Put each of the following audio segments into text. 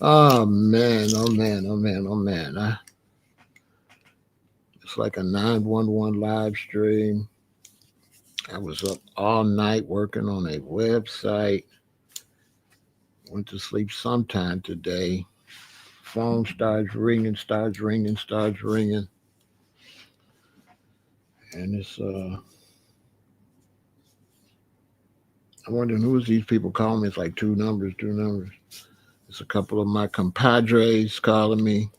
Oh man, oh man, oh man, oh man. It's like a 911 live stream. I was up all night working on a website. Went to sleep sometime today. Phone starts ringing, starts ringing, starts ringing. And I'm wondering who's these people calling me. It's like two numbers, two numbers. It's a couple of my compadres calling me.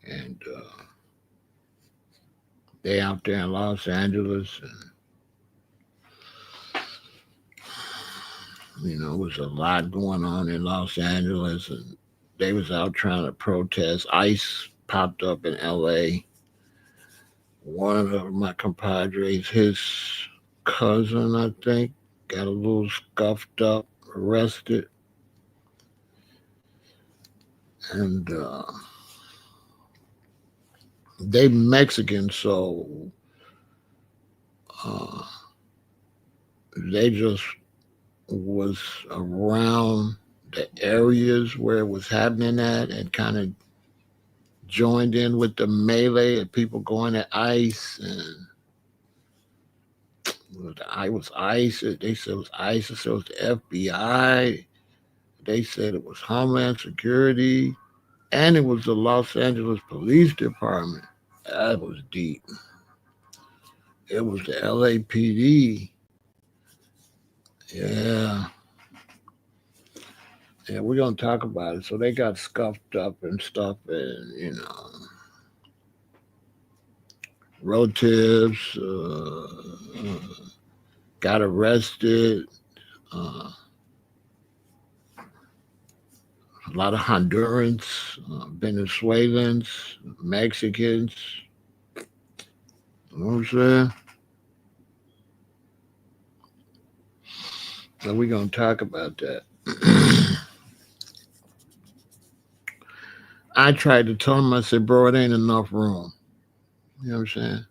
And they out there in Los Angeles. And, it was a lot going on in Los Angeles. And they was out trying to protest. ICE popped up in L.A. One of my compadres, his cousin, I think, got a little scuffed up, arrested. And they Mexican, so uh, they just was around the areas where it was happening at and kind of joined in with the melee of people going at ICE. And I was ICE. They said it was ICE. They said it was the FBI. They said it was Homeland Security. And it was the Los Angeles Police Department. That was deep. It was the LAPD. Yeah. Yeah, we're going to talk about it. So they got scuffed up and stuff, and, relatives got arrested. Uh, a lot of Hondurans, Venezuelans, Mexicans. You know what I'm saying? So we're going to talk about that. I tried to tell him, I said, bro, it ain't enough room. You know what I'm saying?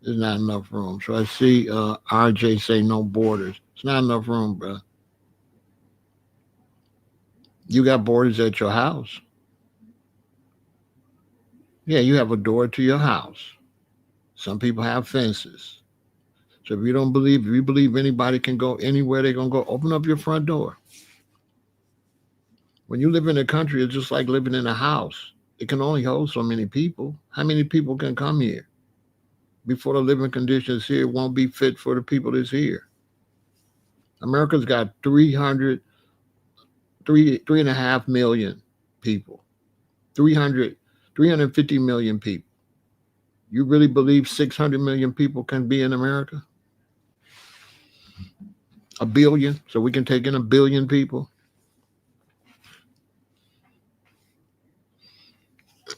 There's not enough room. So I see RJ say no borders. It's not enough room, bro. You got borders at your house. Yeah, you have a door to your house. Some people have fences. So if you believe anybody can go anywhere, they're going to go, open up your front door. When you live in a country, it's just like living in a house. It can only hold so many people. How many people can come here before the living conditions here won't be fit for the people that's here? America's got 3.5 million people. 350 million people. You really believe 600 million people can be in America? A billion? So we can take in a billion people?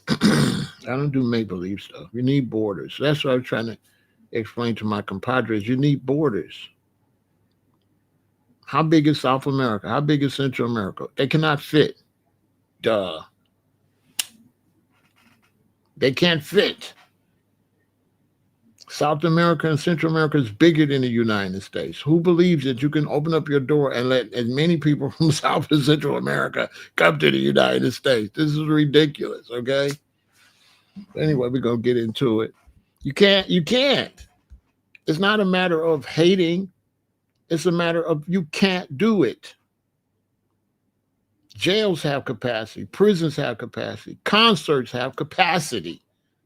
I don't do make believe stuff. You need borders. That's what I was trying to explain to my compadres. You need borders. How big is South America? How big is Central America? They cannot fit. Duh. They can't fit. South America and Central America is bigger than the United States. Who believes that you can open up your door and let as many people from South and Central America come to the United States? This is ridiculous, okay? Anyway, we're going to get into it. You can't. It's not a matter of hating. It's a matter of you can't do it. Jails have capacity. Prisons have capacity. Concerts have capacity.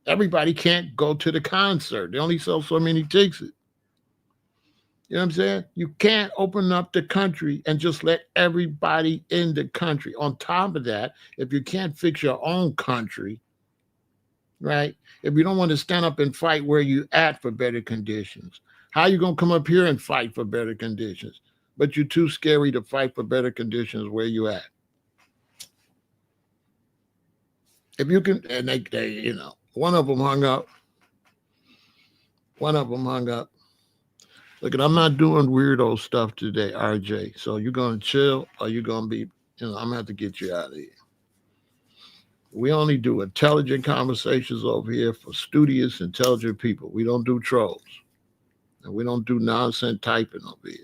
Everybody can't go to the concert. They only sell so many tickets. You know what I'm saying? You can't open up the country and just let everybody in the country. On top of that, if you can't fix your own country, right? If you don't want to stand up and fight where you at for better conditions, how you going to come up here and fight for better conditions? But you're too scary to fight for better conditions where you at. If you can, and they one of them hung up. One of them hung up. Look, I'm not doing weirdo stuff today, RJ. So you're going to chill or you're going to be, I'm going to have to get you out of here. We only do intelligent conversations over here for studious, intelligent people. We don't do trolls. And we don't do nonsense typing over here.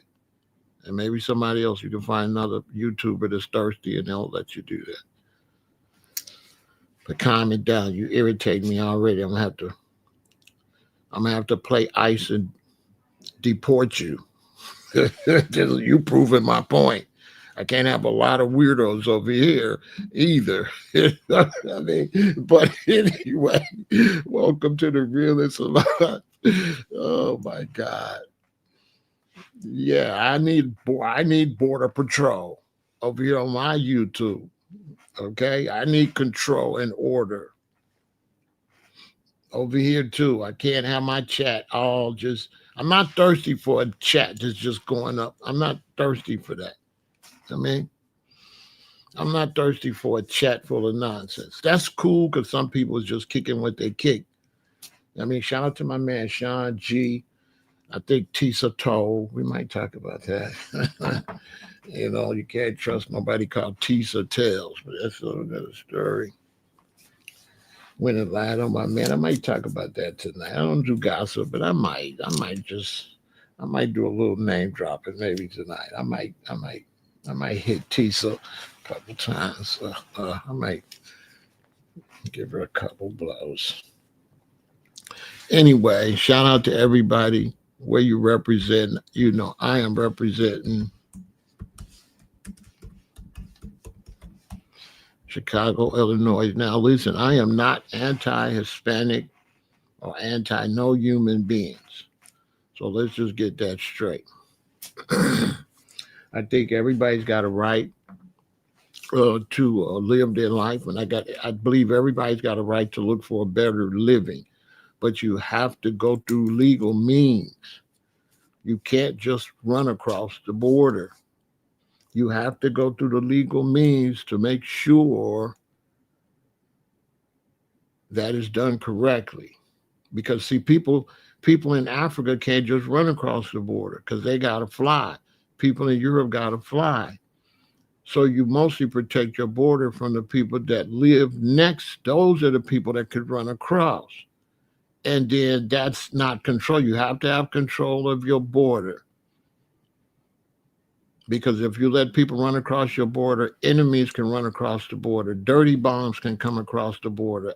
And maybe somebody else, you can find another YouTuber that's thirsty and they'll let you do that. But calm it down. You irritate me already. I'm gonna have to play ice and deport you. You proving my point. I can't have a lot of weirdos over here either. I mean, but anyway, welcome to the realest salon. Oh my God. Yeah, I need border patrol over here on my YouTube. Okay, I need control and order over here too. I can't have my chat all just. I'm not thirsty for a chat that's just going up. I'm not thirsty for that. I mean, I'm not thirsty for a chat full of nonsense. That's cool because some people is just kicking what they kick. I mean, shout out to my man Sean G. I think Tisa told. We might talk about that. You can't trust nobody called Tisa Tells, but that's another story. When it lied on my man, I might talk about that tonight. I don't do gossip, but I might. I might do a little name dropping maybe tonight. I might hit Tisa a couple times. I might give her a couple blows. Anyway, shout out to everybody where you represent. I am representing Chicago, Illinois. Now, listen, I am not anti-Hispanic or anti-no human beings. So let's just get that straight. I think everybody's got a right to live their life, and I believe everybody's got a right to look for a better living, but you have to go through legal means. You can't just run across the border. You have to go through the legal means to make sure that is done correctly. Because see, people in Africa can't just run across the border because they gotta fly. People in Europe gotta fly. So you mostly protect your border from the people that live next. Those are the people that could run across. And then that's not control. You have to have control of your border. Because if you let people run across your border, enemies can run across the border. Dirty bombs can come across the border.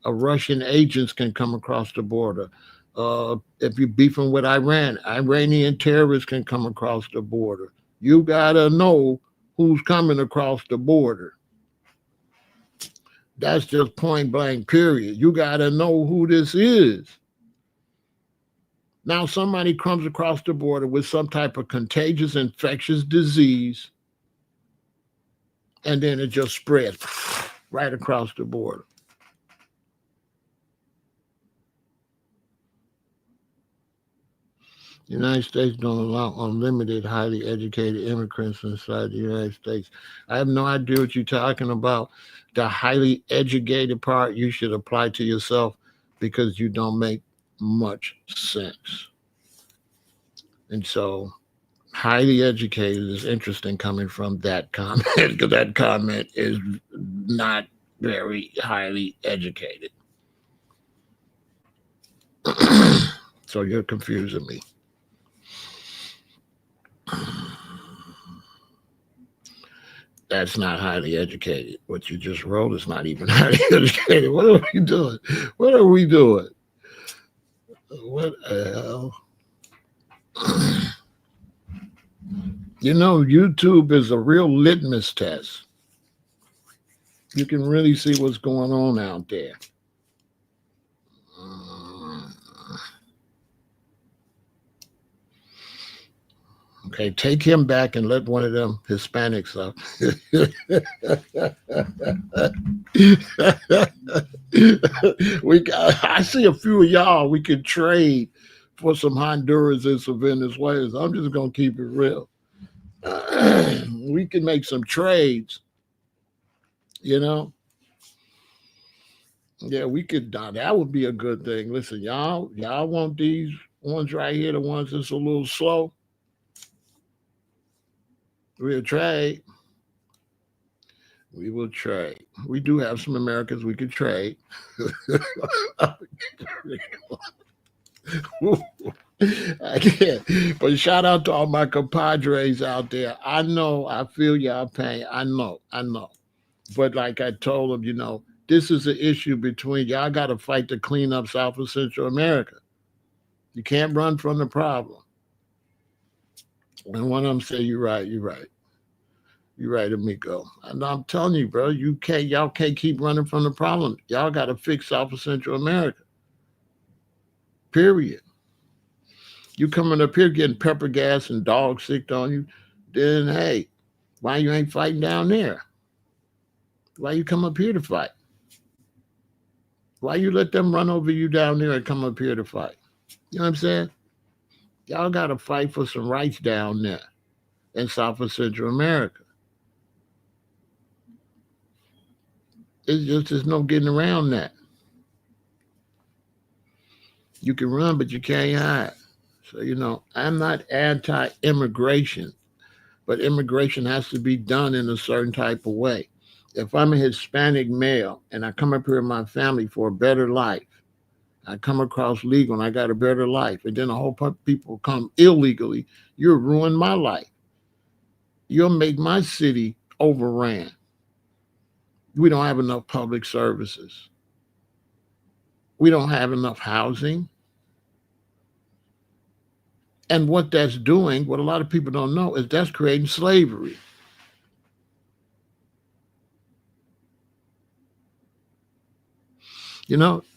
Russian agents can come across the border. If you're beefing with Iran, Iranian terrorists can come across the border. You gotta know who's coming across the border. That's just point blank, period. You gotta know who this is. Now, somebody comes across the border with some type of contagious infectious disease, and then it just spreads right across the border. The United States don't allow unlimited, highly educated immigrants inside the United States. I have no idea what you're talking about. The highly educated part you should apply to yourself because you don't make much sense. And so, highly educated is interesting coming from that comment because that comment is not very highly educated. So, you're confusing me. That's not highly educated. What you just wrote is not even highly educated. What are we doing? What are we doing? What the hell? YouTube is a real litmus test. You can really see what's going on out there. Okay, take him back and let one of them Hispanics up. I see a few of y'all we could trade for some Honduras and some Venezuelans. I'm just gonna keep it real. We can make some trades, you know. Yeah, we could. That would be a good thing. Listen, y'all want these ones right here, the ones that's a little slow. We'll trade. We will trade. We do have some Americans we could trade. I can't. But shout out to all my compadres out there. I know, I feel y'all pain. I know. But like I told them, this is an issue between y'all got to fight to clean up South and Central America. You can't run from the problem. And one of them say, you're right, amigo. And I'm telling you, bro, y'all can't keep running from the problem. Y'all got to fix South and Central America. Period. You coming up here getting pepper gas and dog sick on you, then hey, why you ain't fighting down there? Why you come up here to fight? Why you let them run over you down there and come up here to fight? You know what I'm saying? Y'all got to fight for some rights down there in South and Central America. It's just there's no getting around that. You can run, but you can't hide. So I'm not anti-immigration, but immigration has to be done in a certain type of way. If I'm a Hispanic male and I come up here with my family for a better life, I come across legal and I got a better life, and then a whole bunch of people come illegally, you'll ruin my life. You'll make my city overran. We don't have enough public services. We don't have enough housing. And what that's doing, what a lot of people don't know, is that's creating slavery.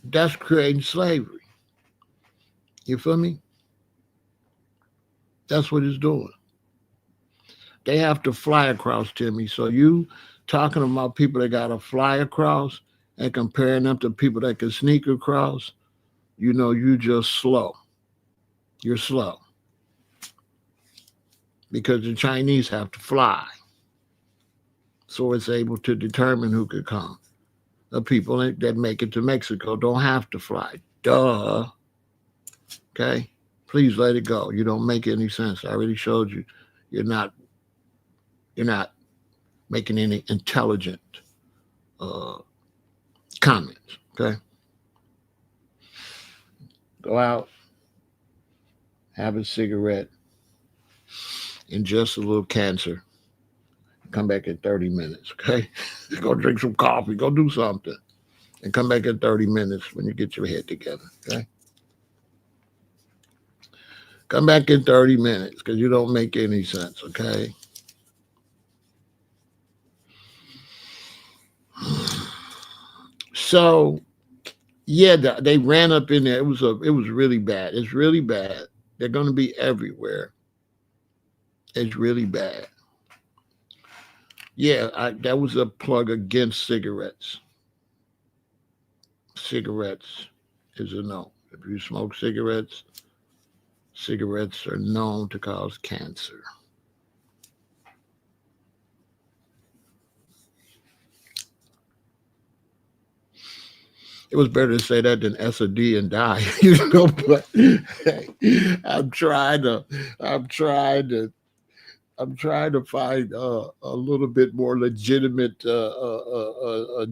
That's creating slavery. You feel me? That's what it's doing. They have to fly across to me. So you talking about people that got to fly across and comparing them to people that can sneak across, you just slow. You're slow. Because the Chinese have to fly. So it's able to determine who could come. The people that make it to Mexico don't have to fly. Duh. Okay? Please let it go. You don't make any sense. I already showed you. You're not making any intelligent uh, comments. Okay? Go out, have a cigarette, ingest a little cancer, come back in 30 minutes. Okay? Go drink some coffee, go do something, and come back in 30 minutes when you get your head together. Okay? Come back in 30 minutes because you don't make any sense. Okay? So, yeah, they ran up in there. It was really bad. It's really bad. They're going to be everywhere. It's really bad. Yeah, that was a plug against cigarettes. Cigarettes is a no. If you smoke cigarettes, cigarettes are known to cause cancer. It was better to say that than S or D and die, But hey, I'm trying to, I'm trying to, I'm trying to find a little bit more legitimate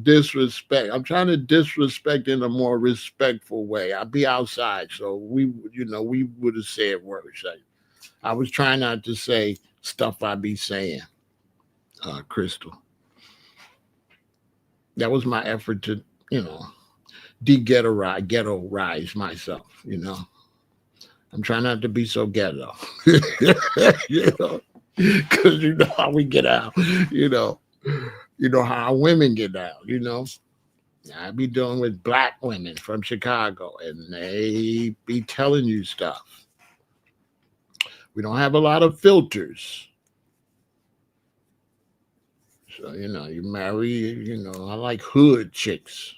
disrespect. I'm trying to disrespect in a more respectful way. I'll be outside, so we would have said words. I was trying not to say stuff I be saying, Crystal. That was my effort to, ghettoize myself. I'm trying not to be so ghetto. Because you know how we get out. How our women get out. I be dealing with black women from Chicago, and they be telling you stuff. We don't have a lot of filters. So, you marry, I like hood chicks.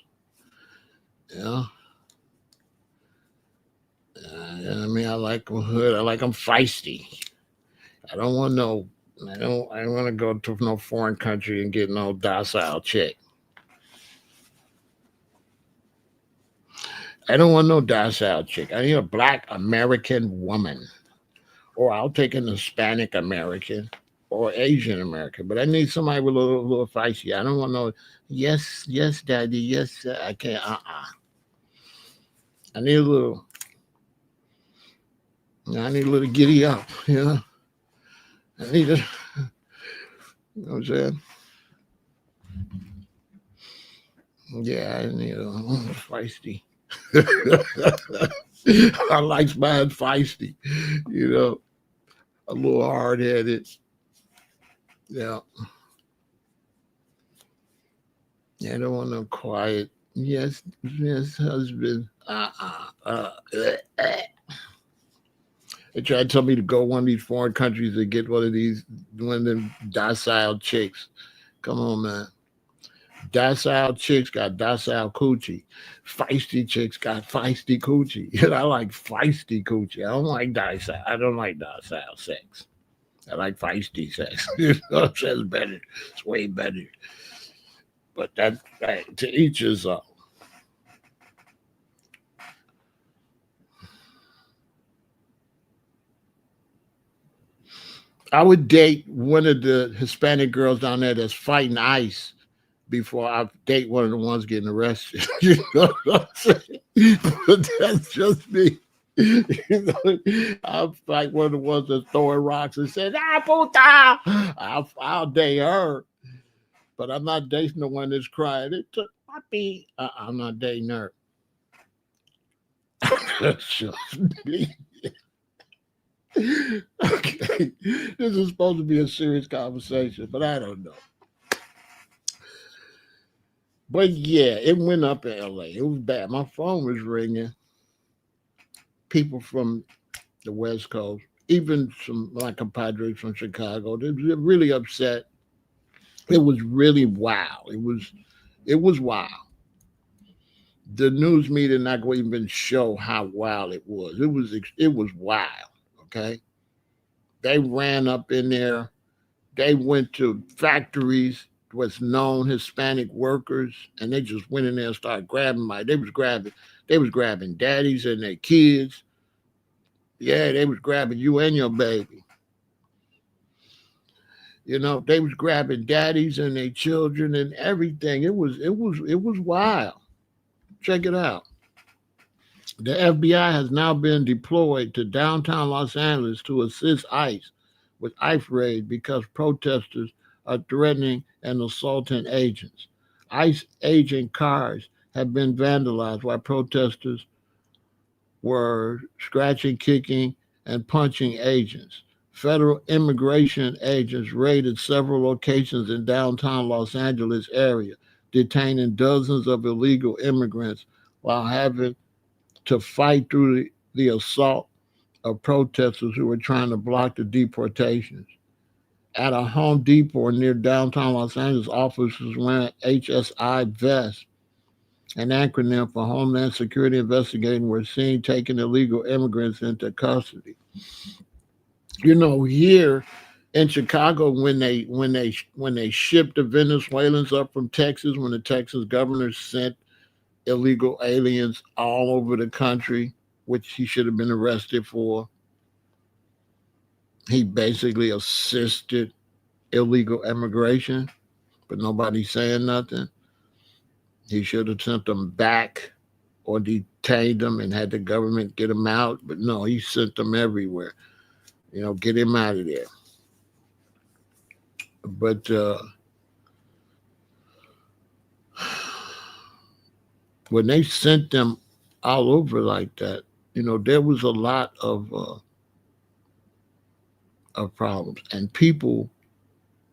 Yeah. I mean, I like them hood. I like them feisty. I don't want no. I don't want to go to no foreign country and get no docile chick. I don't want no docile chick. I need a black American woman, or I'll take an Hispanic American or Asian American. But I need somebody with a little feisty. I don't want no. Yes, yes, daddy. Yes, I can't. I need a little. I need a little giddy up, you know. I need to, you know what I'm saying? Yeah, I need a feisty. I like mine feisty, you know, a little hard headed. Yeah, I don't want no quiet. Yes, yes, husband. They try to tell me to go one of these foreign countries and get one of them docile chicks. Come on, man. Docile chicks got docile coochie. Feisty chicks got feisty coochie. And I like feisty coochie. I don't like docile. I don't like docile sex. I like feisty sex. You know, it's better. It's way better. But that to each his own. I would date one of the Hispanic girls down there that's fighting ICE before I date one of the ones getting arrested. You know what I'm saying? But that's just me. You know, I'm like one of the ones that's throwing rocks and says, "Ah, puta!" I'll date her, but I'm not dating the one that's crying. It took puppy. I'm not dating her. That's just me. Okay, this is supposed to be a serious conversation, but I don't know. But yeah, it went up in LA. It was bad. My phone was ringing. People from the West Coast, even some my compadres from Chicago, they were really upset. It was really wild. It was wild. The news media not going to even show how wild it was. It was wild. Okay, they ran up in there. They went to factories with known Hispanic workers, and they just went in there and started grabbing they was grabbing daddies and their kids. Yeah, they was grabbing you and your baby. You know, they was grabbing daddies and their children and everything. It was wild. Check it out. The FBI has now been deployed to downtown Los Angeles to assist ICE with ICE raid because protesters are threatening and assaulting agents. ICE agent cars have been vandalized while protesters were scratching, kicking, and punching agents. Federal immigration agents raided several locations in downtown Los Angeles area, detaining dozens of illegal immigrants while having to fight through the assault of protesters who were trying to block the deportations. At a Home Depot near downtown Los Angeles, officers wearing HSI vests, an acronym for Homeland Security Investigating, were seen taking illegal immigrants into custody. You know, here in Chicago, when they shipped the Venezuelans up from Texas, when the Texas governor sent illegal aliens all over the country, which he should have been arrested for, he basically assisted illegal immigration, but nobody's saying nothing. He should have sent them back or detained them and had the government get them out, but no, he sent them everywhere. You know, get him out of there. But when they sent them all over like that, you know, there was a lot of problems, and people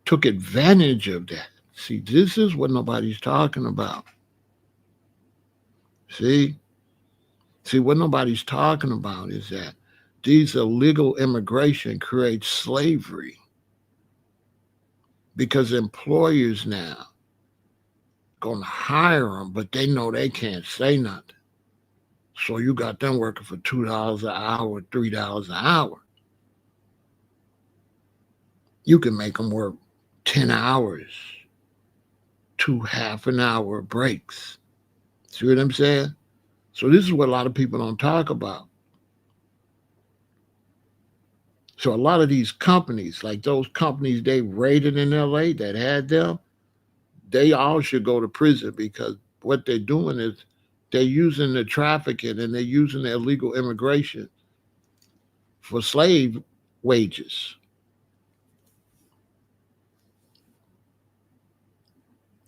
took advantage of that. See, this is what nobody's talking about. See, see what nobody's talking about is that these illegal immigration creates slavery because employers now gonna hire them, but they know they can't say nothing. So you got them working for $2 an hour, $3 an hour. You can make them work 10 hours, two half an hour breaks. See what I'm saying? So this is what a lot of people don't talk about. So a lot of these companies, like those companies they raided in LA that had them, they all should go to prison because what they're doing is they're using the trafficking and they're using the illegal immigration for slave wages.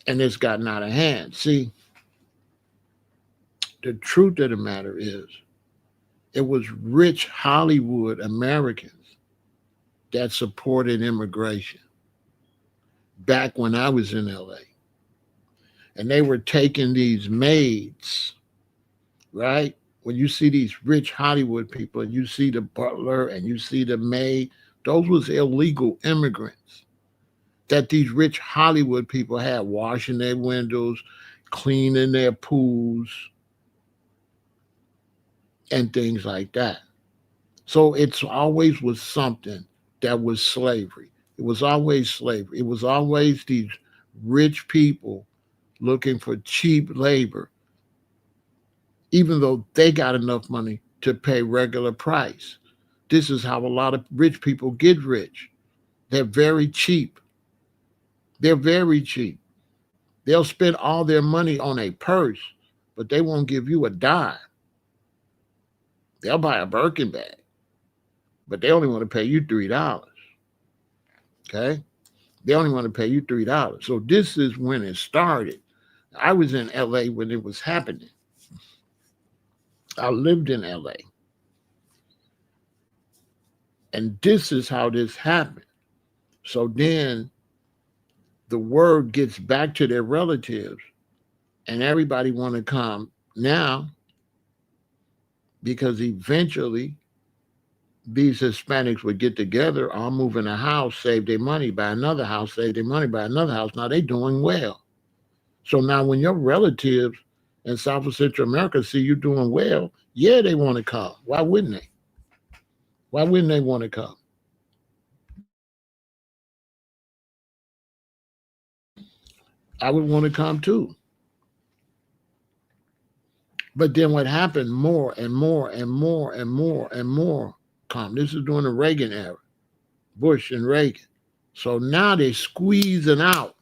And it's gotten out of hand. See, the truth of the matter is, it was rich Hollywood Americans that supported immigration back when I was in LA. And they were taking these maids, right? When you see these rich Hollywood people and you see the butler and you see the maid, those was illegal immigrants that these rich Hollywood people had washing their windows, cleaning their pools, and things like that. So it's always was something that was slavery. It was always slavery. It was always these rich people looking for cheap labor, even though they got enough money to pay regular price. This is how a lot of rich people get rich. They're very cheap. They're very cheap. They'll spend all their money on a purse, but they won't give you a dime. They'll buy a Birkin bag, but they only want to pay you $3. Okay? They only want to pay you $3. So this is when it started. I was in LA when it was happening. I lived in LA. And this is how this happened. So then the word gets back to their relatives, and everybody want to come now because eventually these Hispanics would get together, all move in a house, save their money, buy another house, save their money, buy another house. Now they doing well. So now when your relatives in South and Central America see you doing well, yeah, they want to come. Why wouldn't they? Why wouldn't they want to come? I would want to come too. But then what happened, more and more and more and more and more come. This is during the Reagan era, Bush and Reagan. So now they're squeezing out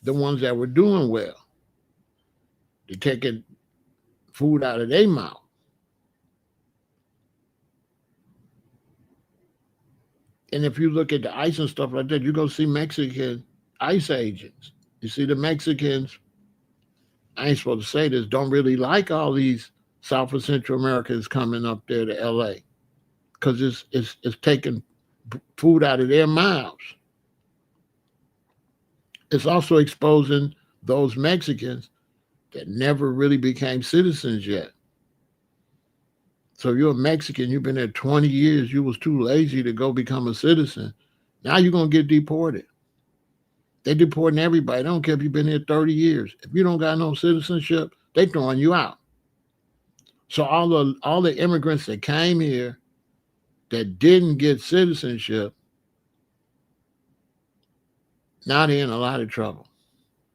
the ones that were doing well. They're taking food out of their mouth. And if you look at the ICE and stuff like that, you go see Mexican ICE agents. You see the Mexicans, I ain't supposed to say this, don't really like all these South and Central Americans coming up there to LA because it's taking food out of their mouths. It's also exposing those Mexicans that never really became citizens yet. So if you're a Mexican, you've been there 20 years, you was too lazy to go become a citizen. Now you're going to get deported. They deporting everybody. They don't care if you've been here 30 years. If you don't got no citizenship, they throwing you out. So all the immigrants that came here that didn't get citizenship, now they're in a lot of trouble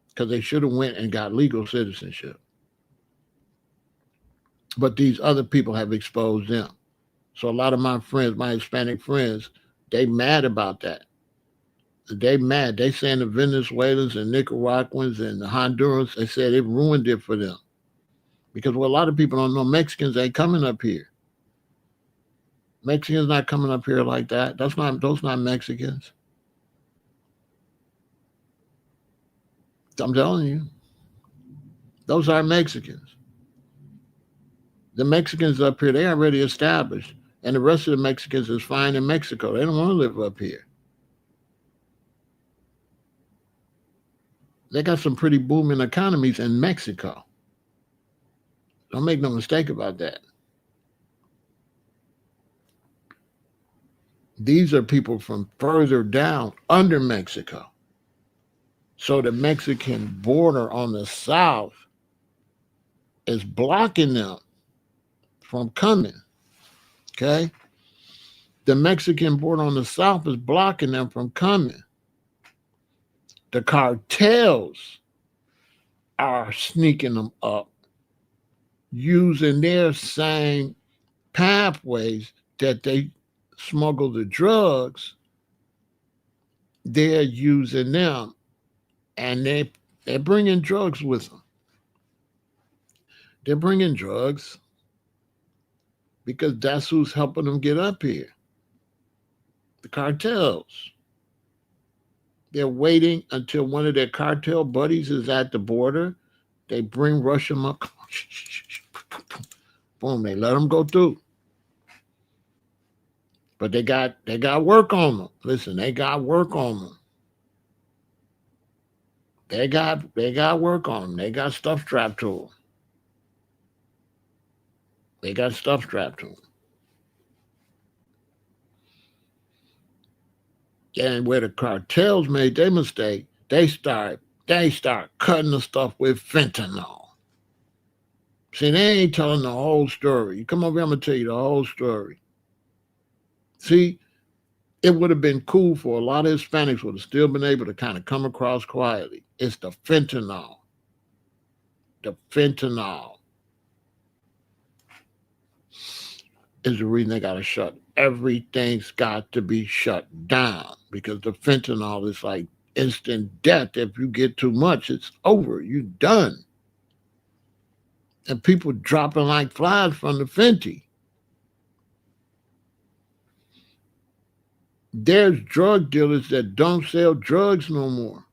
because they should have went and got legal citizenship. But these other people have exposed them. So a lot of my friends, my Hispanic friends, they mad about that. They mad. They saying the Venezuelans and Nicaraguans and the Hondurans, they said it ruined it for them. Because what a lot of people don't know, Mexicans ain't coming up here. Mexicans not coming up here like that. Those not Mexicans. I'm telling you. Those are Mexicans. The Mexicans up here, they already established. And the rest of the Mexicans is fine in Mexico. They don't want to live up here. They got some pretty booming economies in Mexico. Don't make no mistake about that. These are people from further down under Mexico. So the Mexican border on the south is blocking them from coming. Okay? The Mexican border on the south is blocking them from coming. The cartels are sneaking them up using their same pathways that they smuggle the drugs. They're using them, and they're bringing drugs with them. They're bringing drugs because that's who's helping them get up here. The cartels. They're waiting until one of their cartel buddies is at the border. They bring rush them up. Boom, they let them go through. But they got work on them. Listen, they got work on them. They got work on them. They got stuff strapped to them. They got stuff strapped to them. And where the cartels made their mistake, they start cutting the stuff with fentanyl. See, they ain't telling the whole story. You come over here, I'm gonna tell you the whole story. See, it would have been cool for a lot of Hispanics would have still been able to kind of come across quietly. It's the fentanyl. The fentanyl is the reason they got to shut. Everything's got to be shut down because the fentanyl is like instant death. If you get too much, it's over. You're done. And people dropping like flies from the Fenty. There's drug dealers that don't sell drugs no more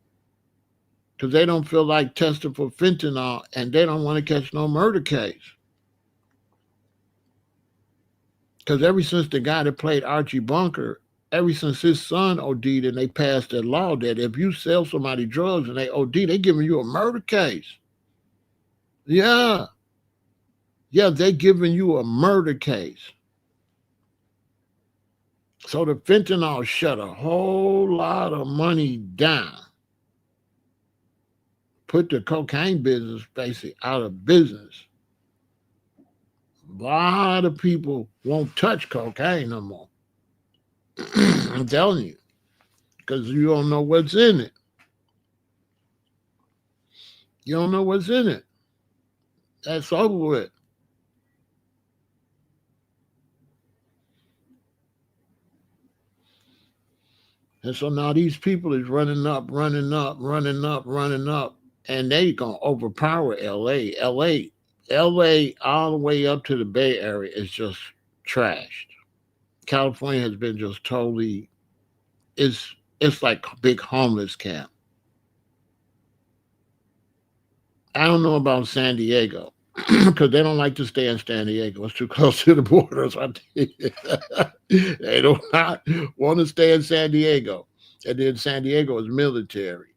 because they don't feel like testing for fentanyl and they don't want to catch no murder case. Because ever since the guy that played Archie Bunker, ever since his son OD'd and they passed that law that if you sell somebody drugs and they OD, they giving you a murder case. Yeah. Yeah, they giving you a murder case. So the fentanyl shut a whole lot of money down. Put the cocaine business basically out of business. A lot of people won't touch cocaine no more. I'm telling you. Because you don't know what's in it. You don't know what's in it. That's over with. And so now these people is running up, and they gonna overpower LA. LA all the way up to the Bay Area is just trashed. California has been just totally it's like a big homeless camp. I don't know about San Diego because they don't like to stay in San Diego. It's too close to the borders. They do not want to stay in San Diego. And then San Diego is military.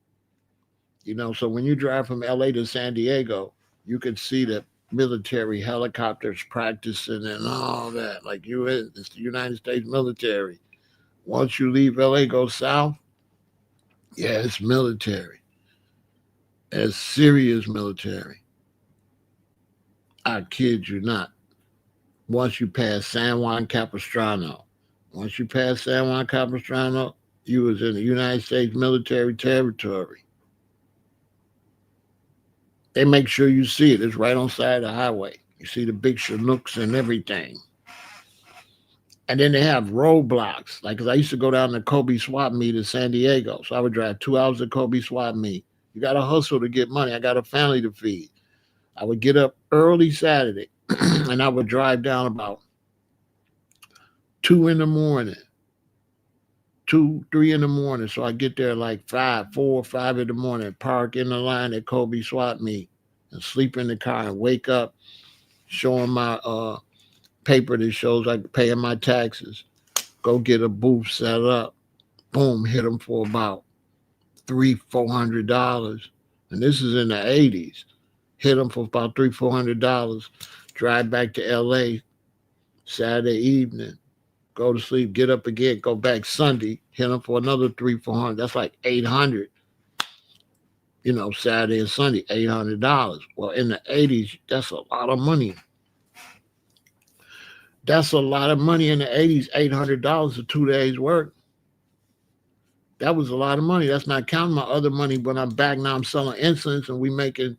You know, so when you drive from LA to San Diego, you can see the military helicopters practicing and all that. Like it's the United States military. Once you leave LA, go south, yeah, it's military. It's serious military. I kid you not. Once you pass San Juan Capistrano, you was in the United States military territory. They make sure you see it. It's right on the side of the highway. You see the big Chinooks and everything. And then they have roadblocks. Like, 'cause I used to go down to Kobe swap meet in San Diego. So I would drive 2 hours to Kobe swap meet. You got to hustle to get money. I got a family to feed. I would get up early Saturday and I would drive down about 2 in the morning, 2, 3 in the morning. So I get there like 5, 4, 5 in the morning, park in the line at Kobe swap meet and sleep in the car and wake up, showing my paper that shows I'm paying my taxes. Go get a booth set up. Boom, hit them for about $300-400. And this is in the 80s. Hit them for about $300-400. Drive back to LA Saturday evening. Go to sleep, get up again, go back Sunday, hit them for another $300-400. That's like $800. You know, Saturday and Sunday, $800. Well, in the 80s, that's a lot of money. That's a lot of money in the 80s, $800 for 2 days' work. That was a lot of money. That's not counting my other money when I'm back. Now I'm selling incense and we making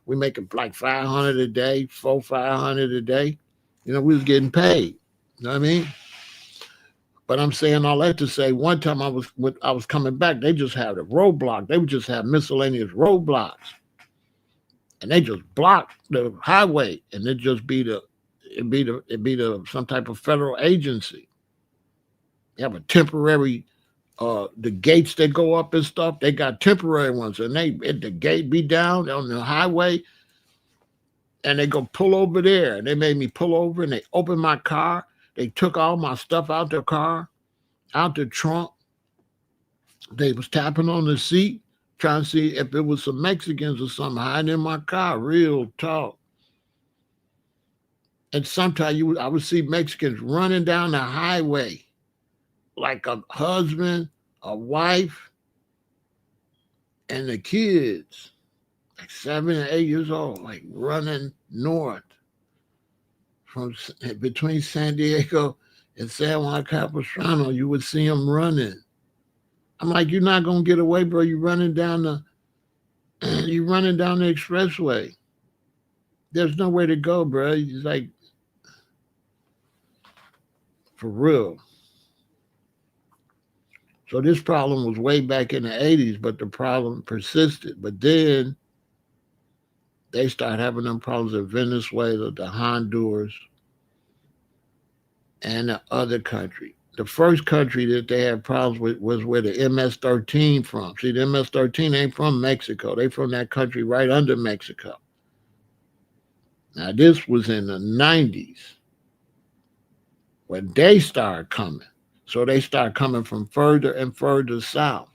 like $500 a day, $400-500 a day. You know, we was getting paid. You know what I mean? But I'm saying all that to say, one time I was coming back, they just had a roadblock. They would just have miscellaneous roadblocks. And they just blocked the highway. And it just be it'd be some type of federal agency. You have a temporary the gates that go up and stuff, they got temporary ones, and the gate be down on the highway, and they go pull over there, and they made me pull over, and they opened my car, they took all my stuff out the car, out the trunk, they was tapping on the seat, trying to see if it was some Mexicans or something hiding in my car, real talk. And sometimes I would see Mexicans running down the highway like a husband, a wife, and the kids, like 7 and 8 years old, like running north from between San Diego and San Juan Capistrano. You would see them running. I'm like, you're not gonna get away, bro. You running down the expressway. There's nowhere to go, bro. It's like, for real. So this problem was way back in the 80s, but the problem persisted. But then they started having them problems in Venezuela, the Honduras, and the other country. The first country that they had problems with was where the MS-13 from. See, the MS-13 ain't from Mexico. They from that country right under Mexico. Now, this was in the 90s when they started coming. So they start coming from further and further south.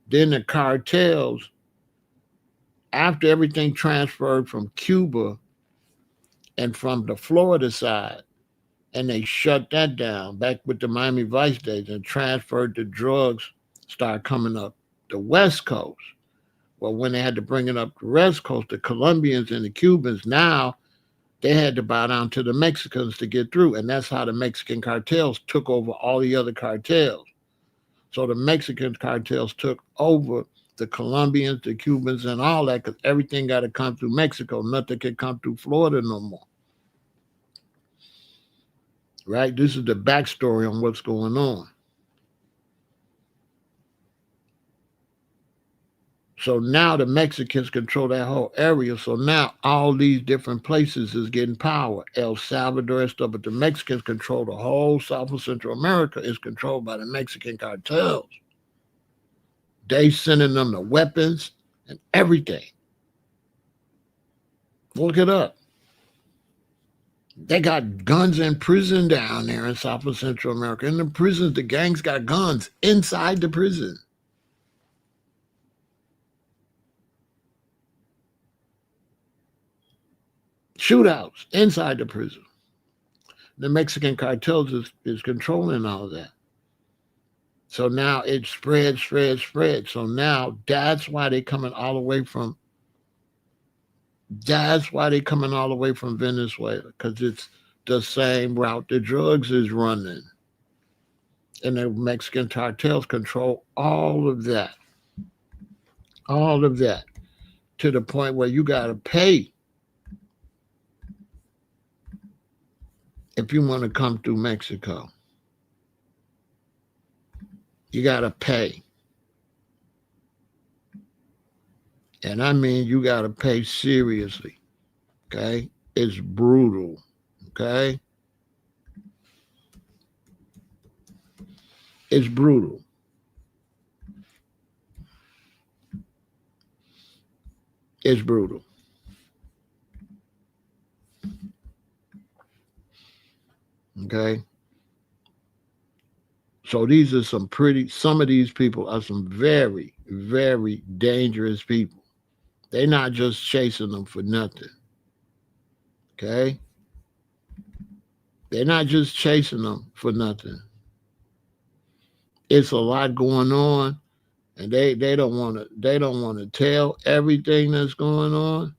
Then the cartels, after everything transferred from Cuba and from the Florida side, and they shut that down back with the Miami Vice days and transferred the drugs, start coming up the West Coast. Well, when they had to bring it up the West Coast, the Colombians and the Cubans, now they had to bow down to the Mexicans to get through. And that's how the Mexican cartels took over all the other cartels. So the Mexican cartels took over the Colombians, the Cubans, and all that, because everything got to come through Mexico. Nothing can come through Florida no more. Right? This is the backstory on what's going on. So now the Mexicans control that whole area. So now all these different places is getting power. El Salvador and stuff, but the Mexicans control the whole South and Central America is controlled by the Mexican cartels. They sending them the weapons and everything. Look it up. They got guns in prison down there in South and Central America. In the prisons, the gangs got guns inside the prison. Shootouts inside the prison. The Mexican cartels is controlling all of that. So now it spreads. So now that's why they're coming all the way from Venezuela, because it's the same route the drugs is running. And the Mexican cartels control all of that. All of that. To the point where you got to pay if you want to come through Mexico. You got to pay. And I mean, you got to pay seriously. Okay? It's brutal. Okay? It's brutal. It's brutal. Okay? So these are some of these people are some very, very dangerous people. They're not just chasing them for nothing. Okay? They're not just chasing them for nothing. It's a lot going on, and they don't want to tell everything that's going on,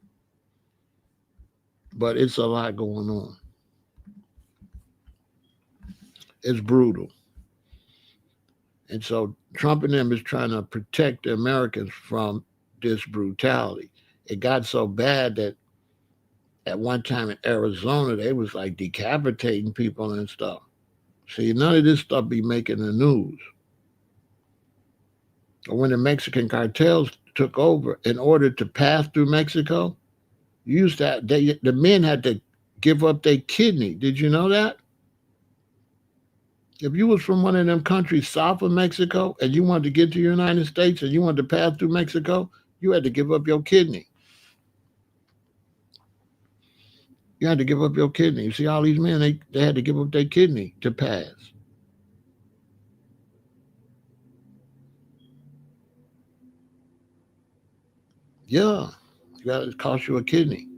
but it's a lot going on. It's brutal. And so Trump and them is trying to protect the Americans from this brutality. It got so bad that at one time in Arizona, they was like decapitating people and stuff. See, none of this stuff be making the news. But when the Mexican cartels took over, in order to pass through Mexico, the men had to give up their kidney. Did you know that? If you was from one of them countries south of Mexico and you wanted to get to the United States and you wanted to pass through Mexico, you had to give up your kidney. You had to give up your kidney. You see, all these men, they had to give up their kidney to pass. Yeah, you got it cost you a kidney.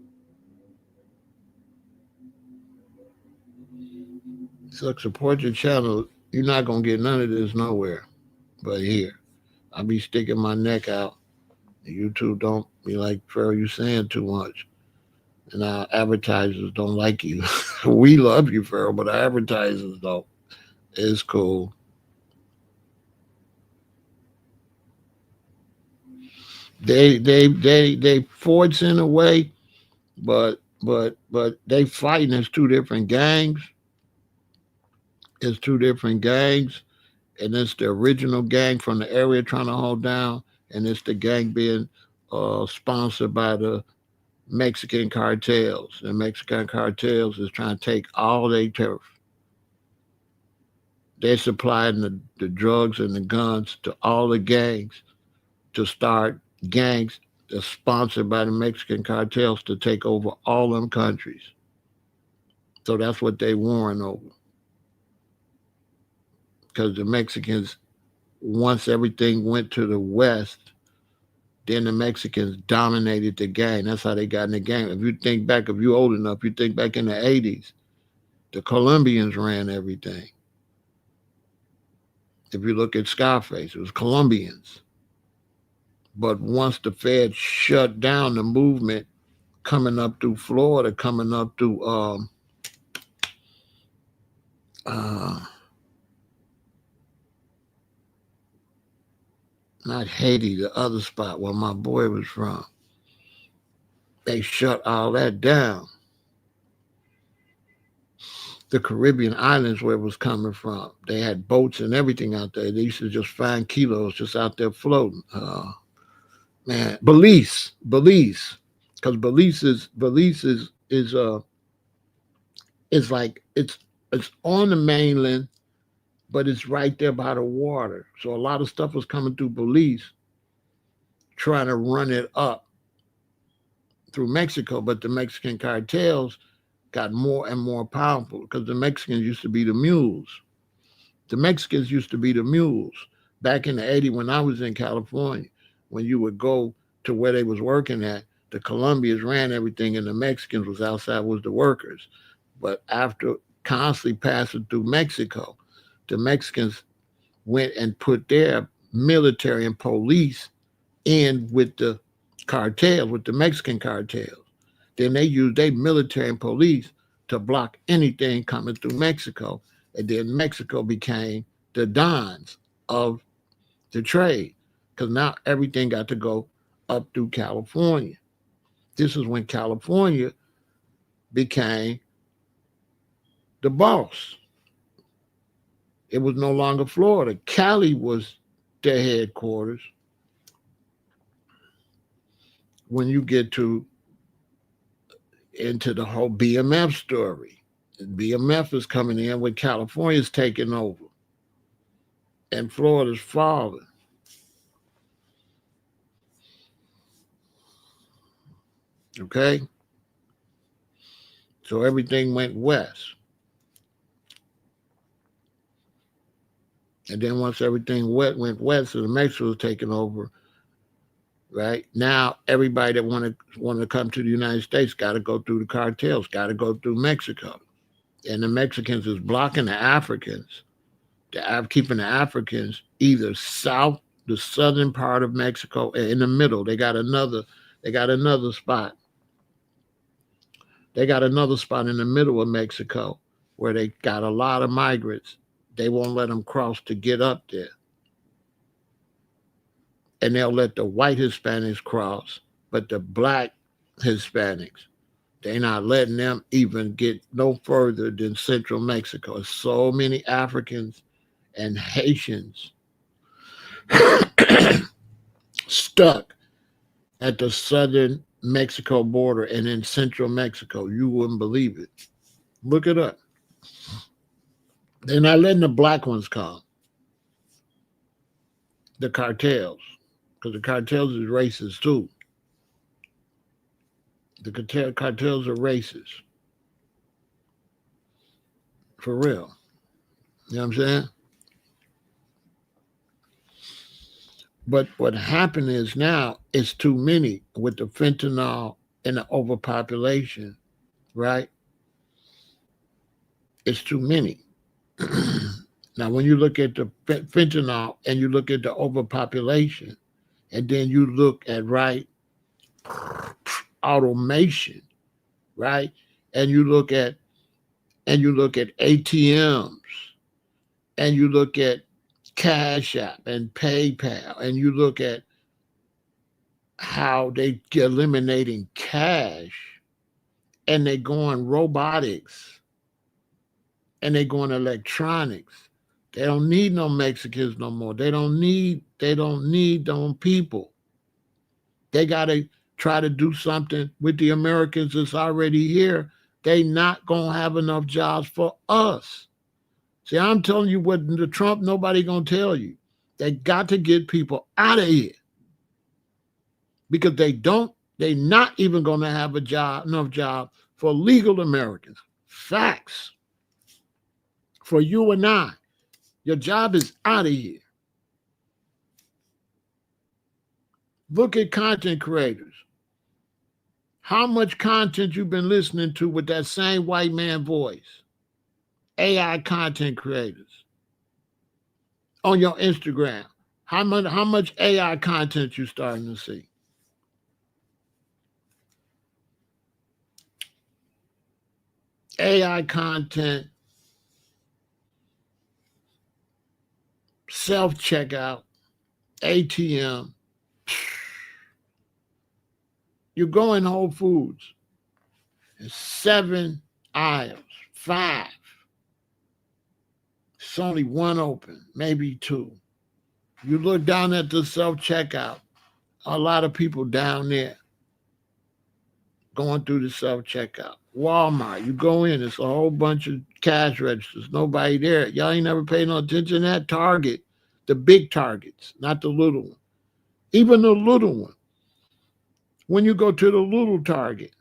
So support your channel. You're not gonna get none of this nowhere but here. I be sticking my neck out. YouTube don't be like, Pharaoh, you saying too much. And our advertisers don't like you. We love you, Pharaoh, but our advertisers don't. It's cool. They force in a way, but they fighting as two different gangs. It's two different gangs, and it's the original gang from the area trying to hold down, and it's the gang being sponsored by the Mexican cartels. The Mexican cartels is trying to take all their turf. They're supplying the drugs and the guns to all the gangs to start gangs that's sponsored by the Mexican cartels to take over all them countries. So that's what they warring over. Because the Mexicans, once everything went to the West, then the Mexicans dominated the game. That's how they got in the game. If you think back, if you're old enough, you think back in the 80s, the Colombians ran everything. If you look at Scarface, it was Colombians. But once the Fed shut down the movement coming up through Florida, coming up through uh, not Haiti, the other spot where my boy was from, they shut all that down. The Caribbean islands where it was coming from, they had boats and everything out there. They used to just find kilos just out there floating. Man, Belize, because Belize is like it's on the mainland, but it's right there by the water. So a lot of stuff was coming through Belize, trying to run it up through Mexico, but the Mexican cartels got more and more powerful because the Mexicans used to be the mules. The Mexicans used to be the mules. Back in the 80s when I was in California, when you would go to where they was working at, the Colombians ran everything and the Mexicans was outside was the workers. But after constantly passing through Mexico, the Mexicans went and put their military and police in with the cartels, with the Mexican cartels. Then they used their military and police to block anything coming through Mexico. And then Mexico became the dons of the trade because now everything got to go up through California. This is when California became the boss. It was no longer Florida. Cali was their headquarters. When you get to into the whole BMF story, BMF is coming in when California's taking over and Florida's falling. Okay? So everything went west. And then once everything went west, so the Mexico was taking over, right? Now everybody that wanted to come to the United States got to go through the cartels, got to go through Mexico. And the Mexicans is blocking the Africans, keeping the Africans either south, the southern part of Mexico, in the middle. They got another spot. They got another spot in the middle of Mexico where they got a lot of migrants. They won't let them cross to get up there. And they'll let the white Hispanics cross, but the black Hispanics, they're not letting them even get no further than central Mexico. So many Africans and Haitians stuck at the southern Mexico border and in central Mexico. You wouldn't believe it. Look it up. They're not letting the black ones come, the cartels, because the cartels is racist too. The cartels are racist, for real. You know what I'm saying? But what happened is now it's too many with the fentanyl and the overpopulation, right? It's too many. Now, when you look at the fentanyl and you look at the overpopulation, and then you look at right automation, right, and you look at ATMs, and you look at Cash App and PayPal, and you look at how they eliminating cash, and they going robotics, and they going electronics. They don't need no Mexicans no more. They don't need them people. They gotta try to do something with the Americans that's already here. They not gonna have enough jobs for us. See, I'm telling you what the Trump nobody gonna tell you. They got to get people out of here because they not even gonna have enough job for legal Americans. Facts. For you and I. Your job is out of here. Look at content creators. How much content you've been listening to with that same white man voice? AI content creators on your Instagram. How much AI content you starting to see? AI content, self checkout, ATM. You go in Whole Foods, there's 7 aisles, 5. It's only one open, maybe 2. You look down at the self checkout, a lot of people down there going through the self checkout. Walmart, you go in, it's a whole bunch of cash registers, nobody there. Y'all ain't never paid no attention to that. Target, the big targets, not the little one. Even the little one. When you go to the little Target,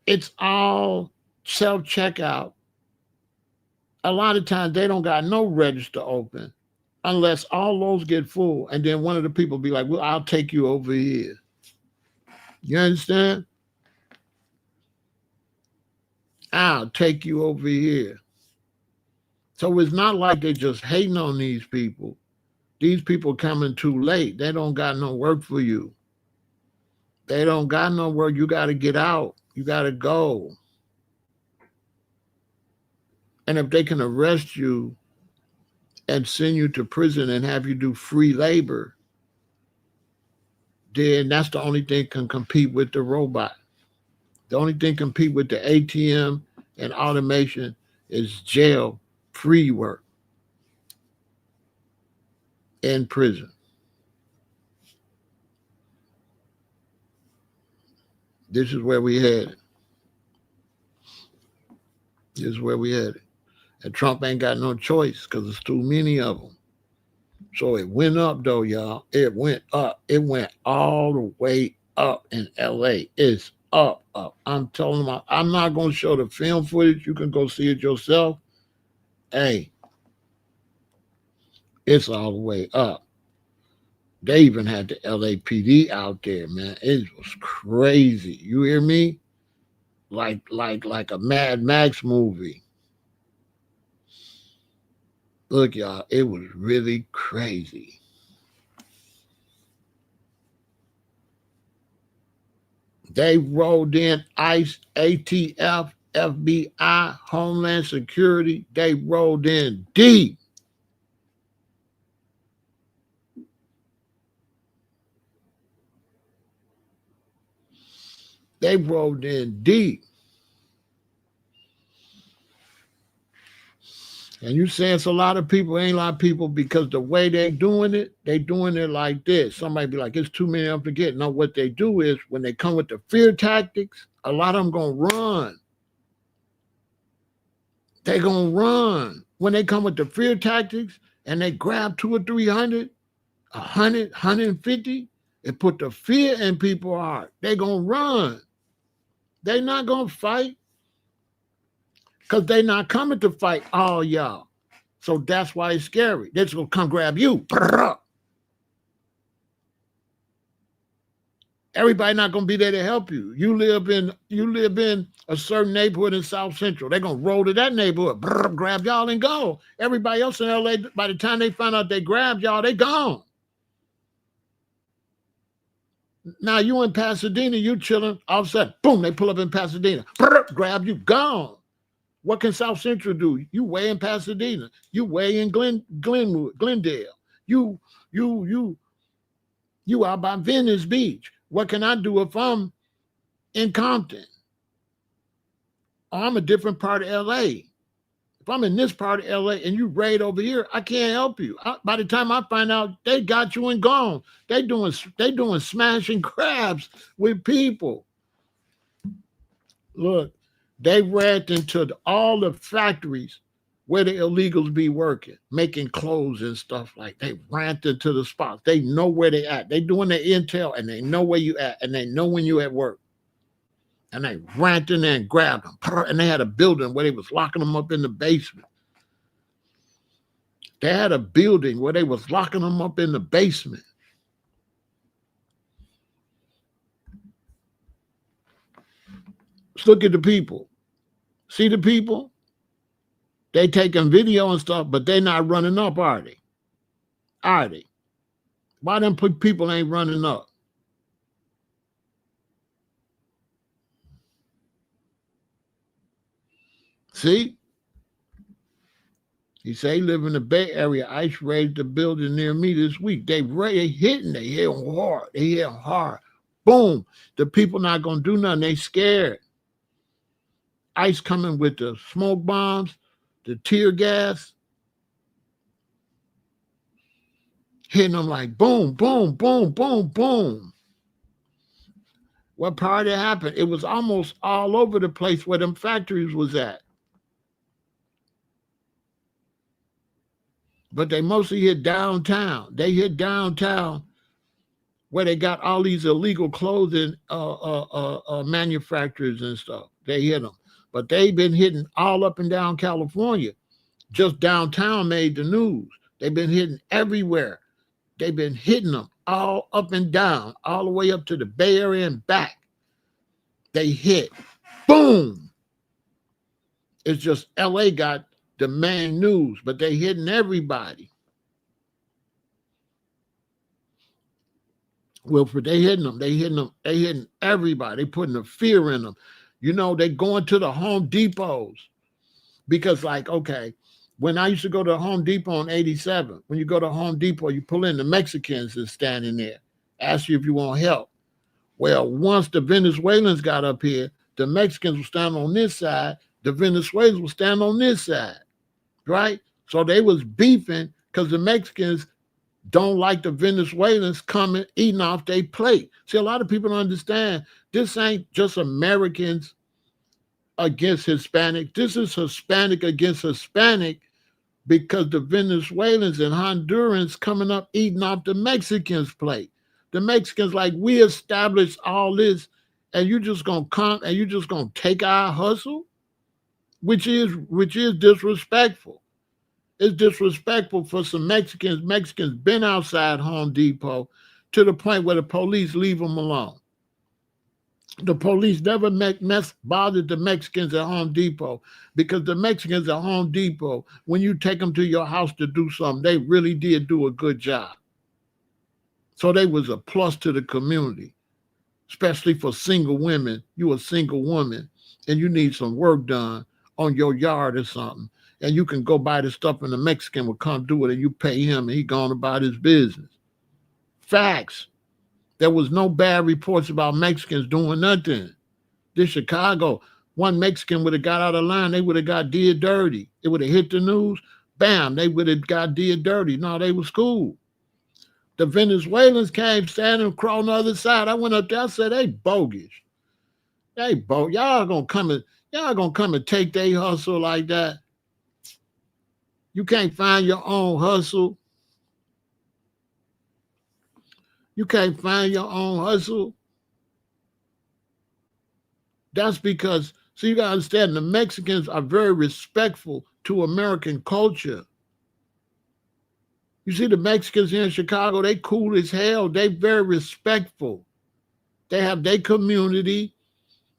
it's all self checkout. A lot of times they don't got no register open unless all those get full. And then one of the people be like, well, I'll take you over here. You understand? I'll take you over here. So it's not like they just hating on these people. These people coming too late. They don't got no work for you. They don't got no work. You got to get out. You got to go. And if they can arrest you and send you to prison and have you do free labor, then that's the only thing can compete with the robot. The only thing compete with the ATM and automation is jail free work in prison. This is where we headed. This is where we headed. And Trump ain't got no choice because there's too many of them. So it went up though, y'all. It went up. It went all the way up in LA. It's up, up. I'm telling them, I'm not going to show the film footage. You can go see it yourself. Hey, it's all the way up. They even had the LAPD out there, man. It was crazy. You hear me? Like a Mad Max movie. Look, y'all, it was really crazy. They rolled in ICE, ATF, FBI, Homeland Security. They rolled in deep. They rolled in deep. And you say it's a lot of people, ain't a lot of people because the way they doing it like this. Somebody be like, it's too many of them to get. No, what they do is when they come with the fear tactics, a lot of them gonna run. They gonna run. When they come with the fear tactics and they grab 200 or 300, 100, 150, and put the fear in people's heart, they gonna run. They not gonna fight because they not coming to fight all y'all. So that's why it's scary. They're just gonna come grab you. Everybody not gonna be there to help you. You live in a certain neighborhood in South Central. They're gonna roll to that neighborhood, grab y'all and go. Everybody else in LA, by the time they find out they grabbed y'all, they gone. Now you in Pasadena, you chilling, all of a sudden, boom, they pull up in Pasadena, grab you, gone. What can South Central do? You way in Pasadena. You way in Glendale. You out by Venice Beach. What can I do if I'm in Compton? Or I'm a different part of LA. If I'm in this part of LA and you raid over here, I can't help you. By the time I find out, they got you and gone. They doing smashing grabs with people. Look, they ran into all the factories where the illegals be working, making clothes and stuff like that. They ran into the spots. They know where they at. They doing their intel and they know where you at and they know when you at work. And they ran in there and grabbed them. And they had a building where they was locking them up in the basement. They had a building where they was locking them up in the basement. Let's look at the people. See the people? They taking video and stuff, but they not running up, are they? Are they? Why them people ain't running up? See? He say he live in the Bay Area. ICE raided the building near me this week. They hitting. They hit hard. They hit hard. Boom. The people not going to do nothing. They scared. ICE coming with the smoke bombs, the tear gas, hitting them like boom, boom, boom, boom, boom. What part it happened? It was almost all over the place where them factories was at. But they mostly hit downtown. They hit downtown where they got all these illegal clothing manufacturers and stuff. They hit them. But they've been hitting all up and down California. Just downtown made the news. They've been hitting everywhere. They've been hitting them all up and down, all the way up to the Bay Area and back. They hit. Boom. It's just LA got the main news, but they hitting everybody. Wilfred, they hitting them. They hitting everybody. They putting the fear in them. You know, they going to the Home Depots because, like, okay, when I used to go to Home Depot on 87, when you go to Home Depot, you pull in, the Mexicans is standing there, ask you if you want help. Well, once the Venezuelans got up here, the Mexicans will stand on this side, the Venezuelans will stand on this side, right? So they was beefing because the Mexicans don't like the Venezuelans coming, eating off their plate. See, a lot of people don't understand this ain't just Americans against Hispanic. This is Hispanic against Hispanic because the Venezuelans and Hondurans coming up eating off the Mexicans' plate. The Mexicans like, we established all this and you just gonna come and you just gonna take our hustle, which is disrespectful. It's disrespectful for some Mexicans. Mexicans been outside Home Depot to the point where the police leave them alone. The police never bothered the Mexicans at Home Depot because the Mexicans at Home Depot, when you take them to your house to do something, they really did do a good job. So they was a plus to the community, especially for single women. You a single woman and you need some work done on your yard or something. And you can go buy the stuff and the Mexican will come do it and you pay him and he gone about his business. Facts. There was no bad reports about Mexicans doing nothing. This Chicago, One Mexican would have got out of line, they would have got did dirty. It would have hit the news, bam, they would have got did dirty. No, they was cool. The Venezuelans came standing across on the other side. I went up there, I said, they bogus. They bogus. Y'all gonna come and take their hustle like that. You can't find your own hustle. You can't find your own hustle. That's because, so you gotta understand, the Mexicans are very respectful to American culture. You see the Mexicans here in Chicago, they cool as hell. They very respectful. They have their community.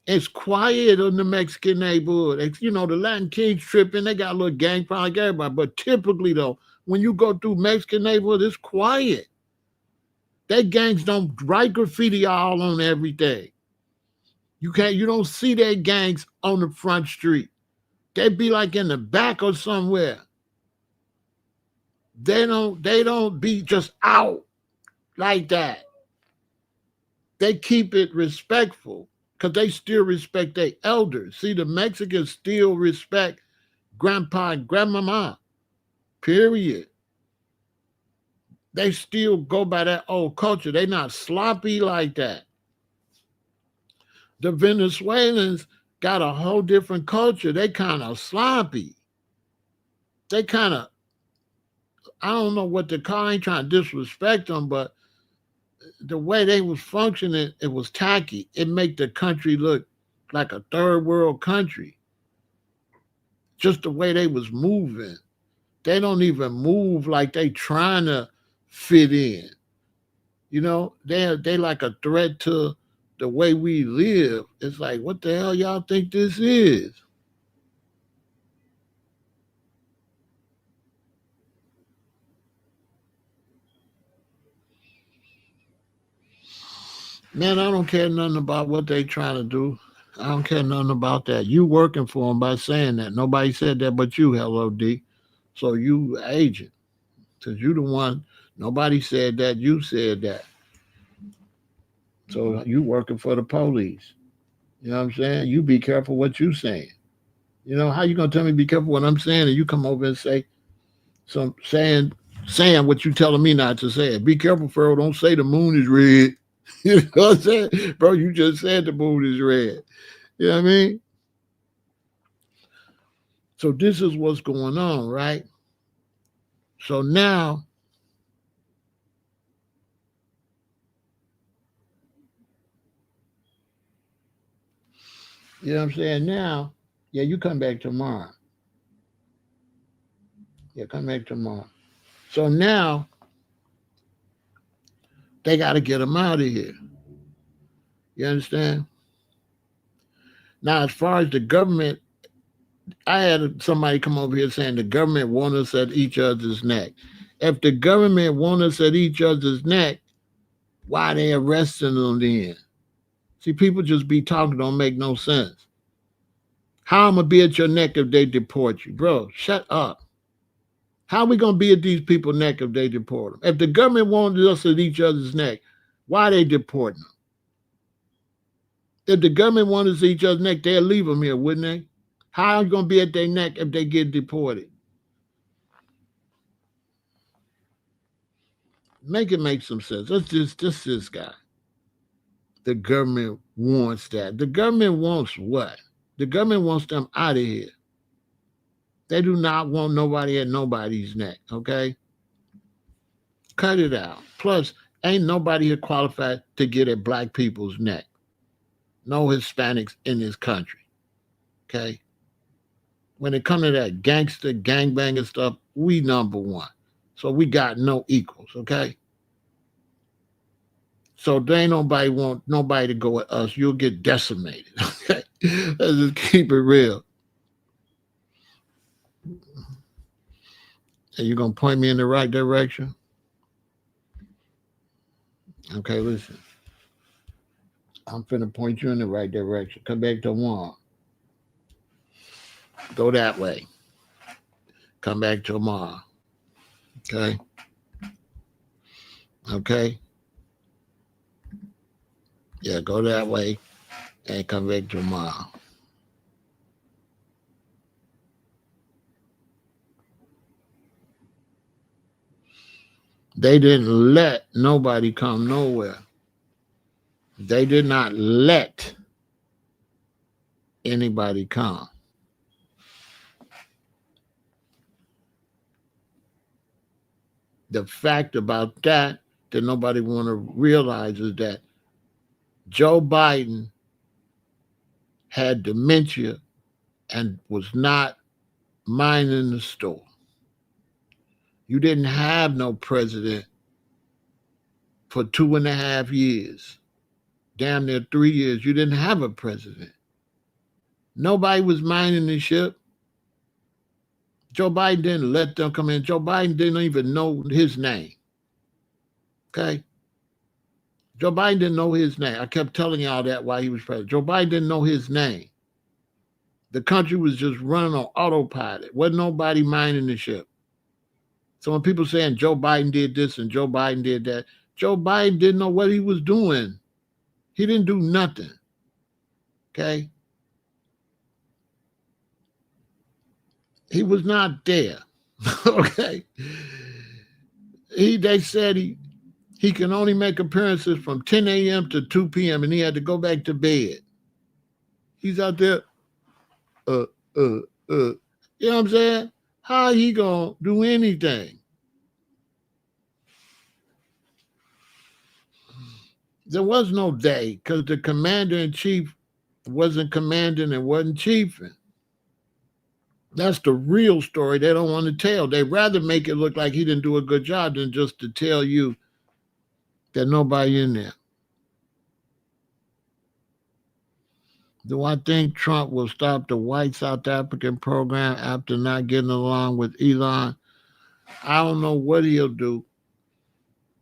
It's quiet in the Mexican neighborhood. You know, the Latin Kings tripping, they got a little gang problem like everybody. But typically though, when you go through Mexican neighborhood, it's quiet. They gangs don't write graffiti all on everything. You don't see their gangs on the front street. They be like in the back or somewhere. They don't be just out like that. They keep it respectful because they still respect their elders. See, the Mexicans still respect grandpa and grandmama, period. They still go by that old culture. They not sloppy like that. The Venezuelans got a whole different culture. They kind of sloppy. They kind of, I don't know what to call. I ain't trying to disrespect them, but the way they was functioning, it was tacky. It made the country look like a third world country. Just the way they was moving. They don't even move like they trying to fit in. You know, they like a threat to the way we live. It's like, what the hell y'all think this is? Man, I don't care nothing about what they trying to do. I don't care nothing about that. You working for them by saying that. Nobody said that but you, Hello D. So you agent. Because you the one, nobody said that, you said that. So you working for the police. You know what I'm saying? You be careful what you saying. You know, how you gonna tell me be careful what I'm saying and you come over and say some saying what you telling me not to say. Be careful, Pharaoh. Don't say the moon is red. You know what I'm saying? Bro, you just said the moon is red. You know what I mean? So this is what's going on, right? So now, you know what I'm saying? Now, yeah, you come back tomorrow. Yeah, come back tomorrow. So now they got to get them out of here. You understand? Now, as far as the government, I had somebody come over here saying the government want us at each other's neck. If the government want us at each other's neck, why they arresting them then? See, people just be talking don't make no sense. How I'm gonna be at your neck if they deport you, bro? Shut up. How we gonna be at these people's neck if they deport them? If the government wanted us at each other's neck, why they deporting them? If the government wanted us at each other's neck, they'll leave them here, wouldn't they? How are you gonna be at their neck if they get deported? Make it make some sense. Let's just this guy. The government wants that. The government wants what? The government wants them out of here. They do not want nobody at nobody's neck, okay? Cut it out. Plus, ain't nobody here qualified to get at black people's neck. No Hispanics in this country, okay? When it comes to that gangster, gangbanging stuff, we number one. So we got no equals, okay? So there ain't nobody want nobody to go at us. You'll get decimated, okay? Let's just keep it real. And you gonna point me in the right direction? Okay, listen. I'm finna point you in the right direction. Come back to one. Go that way. Come back tomorrow. Okay? Okay? Yeah, go that way and come back tomorrow. They didn't let nobody come nowhere. They did not let anybody come. The fact about that nobody want to realize is that Joe Biden had dementia and was not minding the store. You didn't have no president for 2.5 years, damn near 3 years. You didn't have a president. Nobody was minding the ship. Joe Biden didn't let them come in. Joe Biden didn't even know his name. Okay? Joe Biden didn't know his name. I kept telling y'all that while he was president. Joe Biden didn't know his name. The country was just running on autopilot. Wasn't nobody minding the ship. So when people saying Joe Biden did this and Joe Biden did that, Joe Biden didn't know what he was doing. He didn't do nothing. Okay? He was not there. Okay? They said he can only make appearances from 10 a.m. to 2 p.m. and he had to go back to bed. He's out there, you know what I'm saying? How he gonna do anything? There was no day because the commander-in-chief wasn't commanding and wasn't chiefing. That's the real story they don't want to tell. They'd rather make it look like he didn't do a good job than just to tell you that nobody in there. Do I think Trump will stop the white South African program after not getting along with Elon? I don't know what he'll do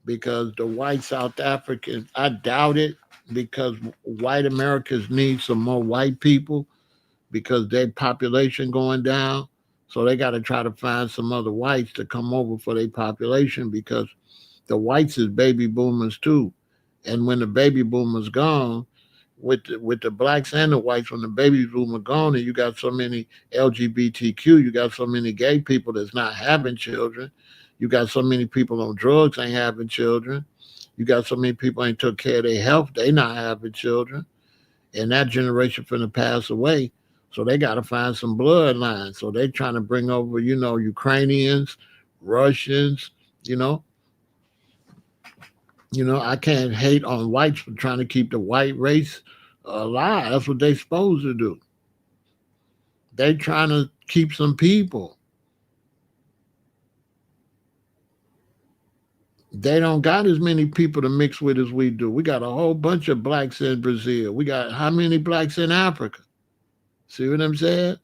because the white South Africans, I doubt it because white Americans need some more white people because their population going down. So they got to try to find some other whites to come over for their population because the whites is baby boomers too. And when the baby boomers gone, with the blacks and the whites, when the baby boomers gone, and you got so many LGBTQ, you got so many gay people that's not having children, you got so many people on drugs ain't having children, you got so many people ain't took care of their health, they not having children, and that generation finna pass away. So they got to find some bloodlines. So they trying to bring over, Ukrainians, Russians, you know. I can't hate on whites for trying to keep the white race alive. That's what they supposed to do. They trying to keep some people. They don't got as many people to mix with as we do. We got a whole bunch of blacks in Brazil. We got how many blacks in Africa? See what I'm saying?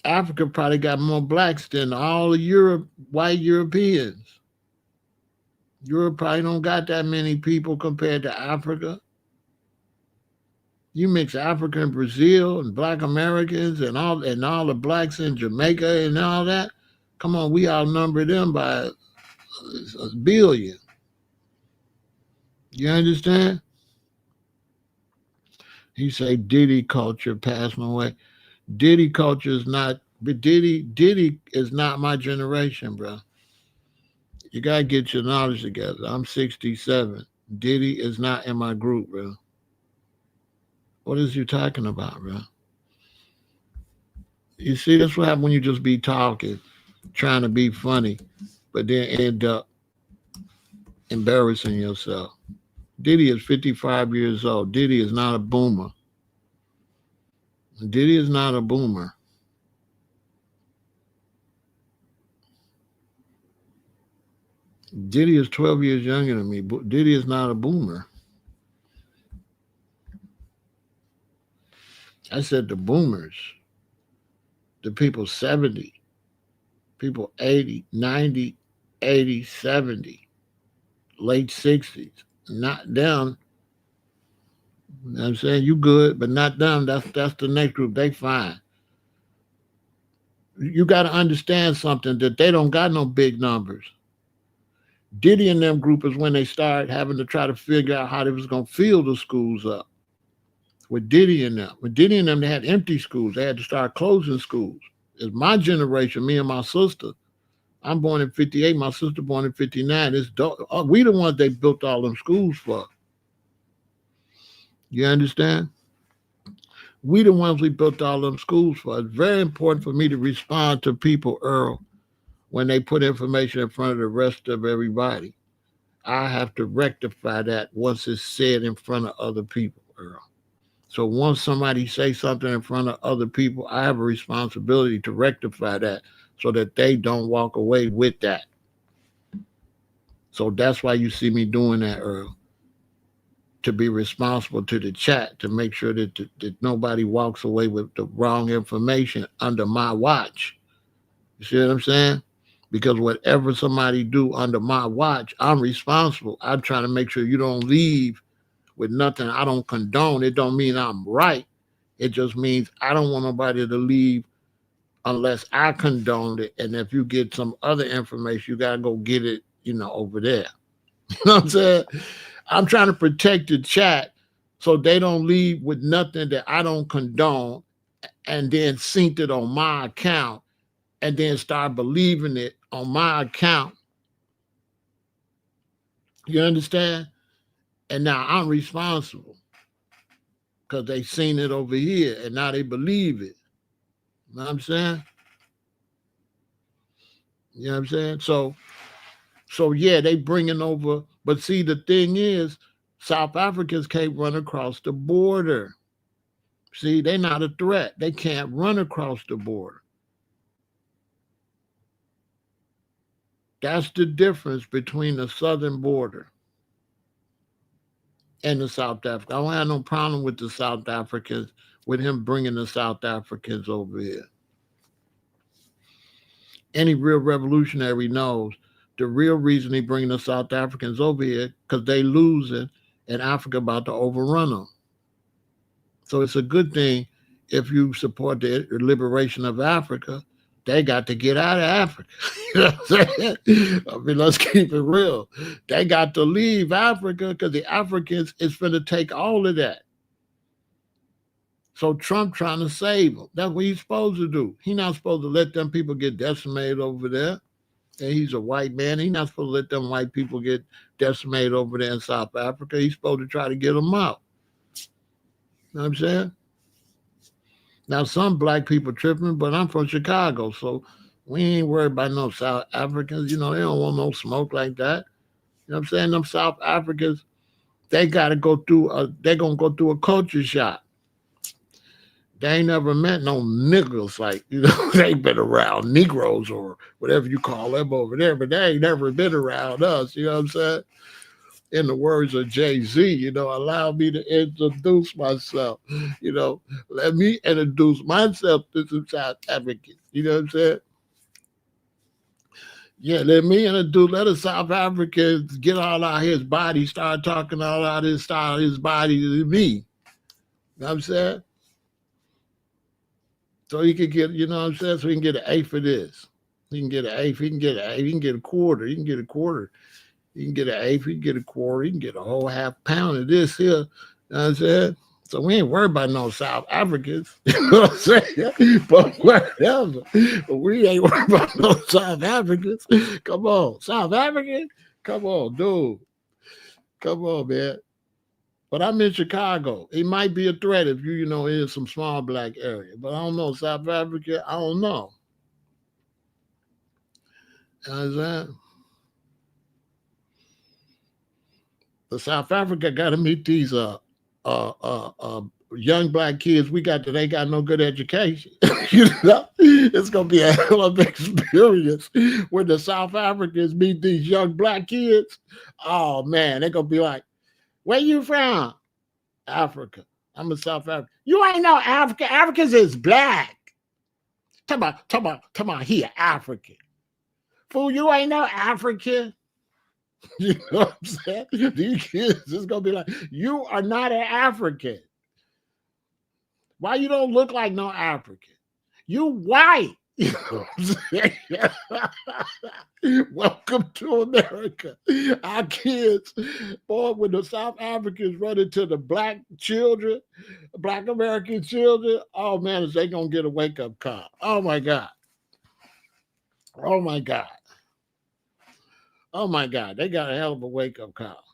Africa probably got more blacks than all of Europe, white Europeans. Europe probably don't got that many people compared to Africa. You mix Africa and Brazil and black Americans and all the blacks in Jamaica and all that. Come on, we outnumber them by a billion. You understand? He say Diddy culture passing away. Diddy culture is not, but Diddy is not my generation, bro. You gotta get your knowledge together. I'm 67. Diddy is not in my group, bro. What is you talking about, bro? You see, that's what happens when you just be talking, trying to be funny, but then end up embarrassing yourself. Diddy is 55 years old. Diddy is not a boomer. Diddy is not a boomer. Diddy is 12 years younger than me. Diddy is not a boomer. I said the boomers, the people 70, people 80, 90, 80, 70, late 60s. Not them. You know what I'm saying? You good, but not them. That's the next group. They fine. You got to understand something that they don't got no big numbers. Diddy and them group is when they start having to try to figure out how they was going to fill the schools up. With Diddy and them. With Diddy and them, they had empty schools. They had to start closing schools. It's my generation, me and my sister. I'm born in 58. My sister born in 59. We the ones they built all them schools for. You understand? We the ones we built all them schools for. It's very important for me to respond to people, Earl, when they put information in front of the rest of everybody. I have to rectify that once it's said in front of other people, Earl. So once somebody say something in front of other people, I have a responsibility to rectify that so that they don't walk away with that. So that's why you see me doing that, Earl, to be responsible to the chat, to make sure that nobody walks away with the wrong information under my watch. You see what I'm saying? Because whatever somebody do under my watch, I'm responsible. I'm trying to make sure you don't leave with nothing I don't condone. It don't mean I'm right. It just means I don't want nobody to leave unless I condoned it. And if you get some other information, you gotta go get it, over there. You know what I'm saying? I'm trying to protect the chat so they don't leave with nothing that I don't condone and then sync it on my account and then start believing it on my account. You understand? And now I'm responsible because they seen it over here and now they believe it. You know what I'm saying? You know what I'm saying? So yeah, they bringing over. But see, the thing is, South Africans can't run across the border. See, they're not a threat. They can't run across the border. That's the difference between the southern border and the South Africa. I don't have no problem with the South Africans, with him bringing the South Africans over here. Any real revolutionary knows the real reason he bringing the South Africans over here because they losing and Africa about to overrun them. So it's a good thing if you support the liberation of Africa. They got to get out of Africa. You know what I'm saying? I mean, let's keep it real. They got to leave Africa because the Africans is going to take all of that. So Trump trying to save them. That's what he's supposed to do. He's not supposed to let them people get decimated over there. And he's a white man. He's not supposed to let them white people get decimated over there in South Africa. He's supposed to try to get them out. You know what I'm saying? Now, some black people tripping, but I'm from Chicago, so we ain't worried about no South Africans. They don't want no smoke like that. You know what I'm saying? Them South Africans, they got to they're going to go through a culture shock. They ain't never met no niggas like, they ain't been around Negroes or whatever you call them over there, but they ain't never been around us. You know what I'm saying? In the words of Jay-Z, allow me to introduce myself. Let me introduce myself to some South Africans. You know what I'm saying? Yeah, let the South Africans get all out his body, start talking all out his style, his body to me. You know what I'm saying? So he could get, what I'm saying? So he can get an A for this. He can get an eighth, he can get an eighth, he can get a quarter, he can get a quarter. You can get an eighth, you can get a quarter, you can get a whole half pound of this here. You know what I'm saying? So we ain't worried about no South Africans. You know what I'm saying? But whatever. We ain't worried about no South Africans. Come on. South Africans? Come on, dude. Come on, man. But I'm in Chicago. It might be a threat if you, in some small black area. But I don't know. South Africa, I don't know. You know what I'm saying? The South Africa got to meet these young black kids. They got no good education. It's gonna be a hell of an experience when the South Africans meet these young black kids. Oh man, they're gonna be like, "Where you from?" Africa. I'm a South African. You ain't no African. Africans is black. Talk about here, African. Fool, you ain't no African. You know what I'm saying? These kids is gonna be like, you are not an African. Why you don't look like no African? You white. You know what I'm saying? Welcome to America. Our kids, boy, when the South Africans run into the black children, black American children, oh man, is they gonna get a wake-up call. Oh my God. Oh my God. Oh my God, they got a hell of a wake up call.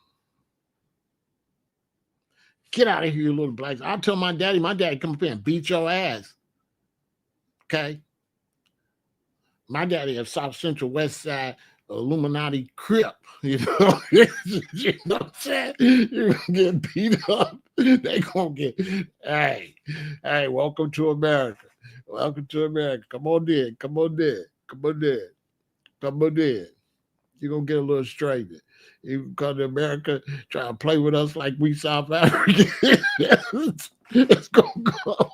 Get out of here, you little blacks. I tell my daddy come up here and beat your ass. Okay. My daddy a South Central West Side Illuminati Crip. You know, you know what I'm saying? You're gonna get beat up. They gonna get hey, welcome to America. Welcome to America. Come on in, come on in, come on in, come on in. You're gonna get a little straightened. You come to America, try to play with us like we South Africans. It's gonna go.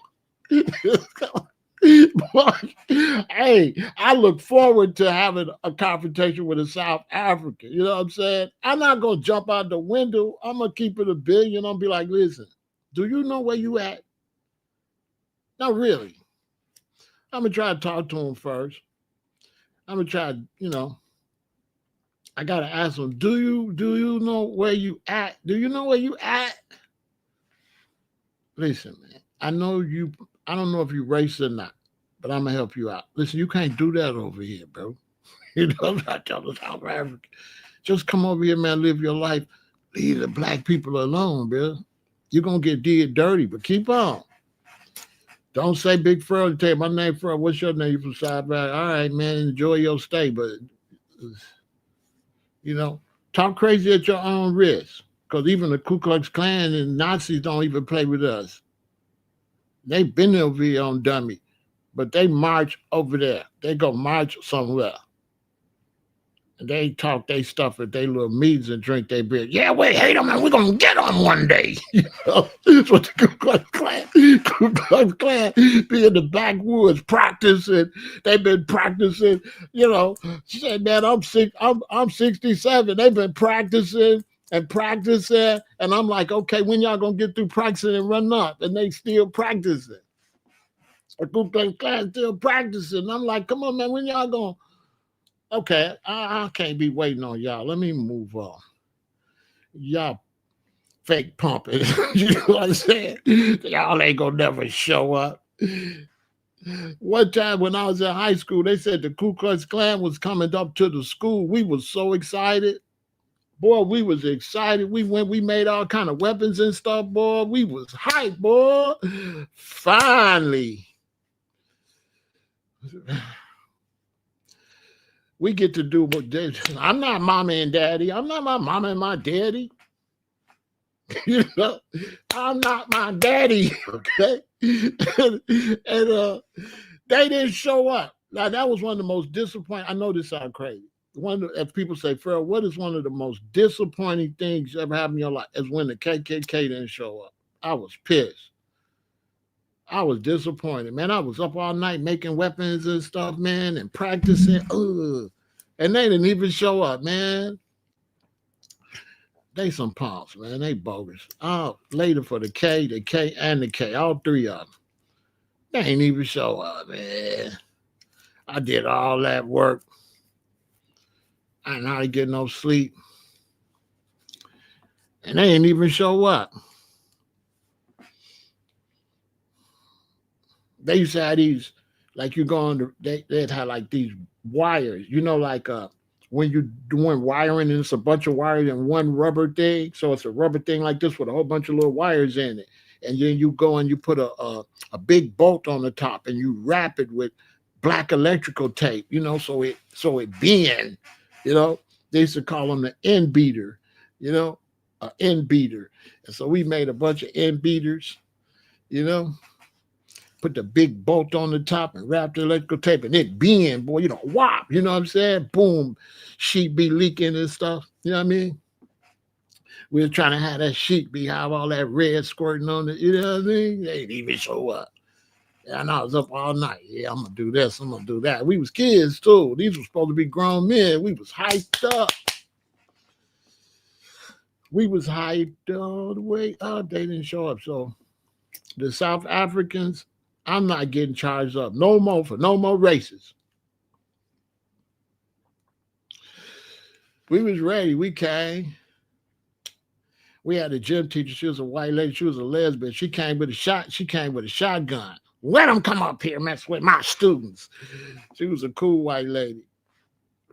It's gonna Boy, hey, I look forward to having a confrontation with a South African. You know what I'm saying? I'm not gonna jump out the window. I'm gonna keep it a billion. I'm gonna be like, listen, do you know where you at? Not really. I'm gonna try to talk to him first. I'm gonna try, I gotta ask him, do you know where you at? Do you know where you at? Listen, man, I don't know if you racist or not, but I'm gonna help you out. Listen, you can't do that over here, bro. You know, I'm not telling South Africa. Just come over here, man, live your life. Leave the black people alone, bro. You're gonna get did dirty, but keep on. Don't say Big Pharaoh. Tell you my name, Pharaoh. What's your name? You from South Africa? All right, man. Enjoy your stay, but you know, talk crazy at your own risk. Because even the Ku Klux Klan and Nazis don't even play with us. They've been over here on dummy, but they march over there. They go march somewhere. And they talk they stuff at their little meetings and drink their beer. Yeah, we hate them and we're going to get them one day. You know, that's what the Ku Klux Klan be in the backwoods practicing. They've been practicing, you know. She said, man, I'm 67. They've been practicing and practicing. And I'm like, okay, when y'all going to get through practicing and run up? And they still practicing. The Ku Klux Klan still practicing. I'm like, come on, man, when y'all going to? Okay, I can't be waiting on y'all. Let me move on. Y'all fake pumping. You know what I'm saying? Y'all ain't gonna never show up. One time when I was in high school, they said the Ku Klux Klan was coming up to the school. We was so excited. Boy, we was excited. We made all kind of weapons and stuff, boy. We was hyped, boy. Finally. We get to do what I'm not mommy and daddy. I'm not my mama and my daddy. You know, I'm not my daddy. Okay. and they didn't show up. Now that was one of the most disappointing. I know this sounds crazy. If people say, Pharaoh, what is one of the most disappointing things ever happened in your life? Is when the KKK didn't show up. I was pissed. I was disappointed, man. I was up all night making weapons and stuff, man, and practicing. And they didn't even show up, man. They some punks, man. They bogus. Later for the K, and the K, all three of them. They ain't even show up, man. I did all that work. I didn't hardly get no sleep. And they ain't even show up. They used to have these, like you go on they'd have like these wires, like when you're doing wiring and it's a bunch of wires in one rubber thing. So it's a rubber thing like this with a whole bunch of little wires in it. And then you go and you put a big bolt on the top and you wrap it with black electrical tape, so it bend, They used to call them the end beater, a end beater. And so we made a bunch of end beaters, put the big bolt on the top and wrap the electrical tape and it bend, boy, whop, you know what I'm saying? Boom, sheet be leaking and stuff. You know what I mean? We were trying to have that sheet be have all that red squirting on it, you know what I mean? They didn't even show up. And I was up all night. Yeah, I'm gonna do this, I'm gonna do that. We was kids too. These were supposed to be grown men. We was hyped up. We was hyped all the way up. They didn't show up. So the South Africans, I'm not getting charged up no more for no more races. We was ready. We came. We had a gym teacher. She was a white lady. She was a lesbian. She came with a shotgun. Let them come up here mess with my students. She was a cool white lady.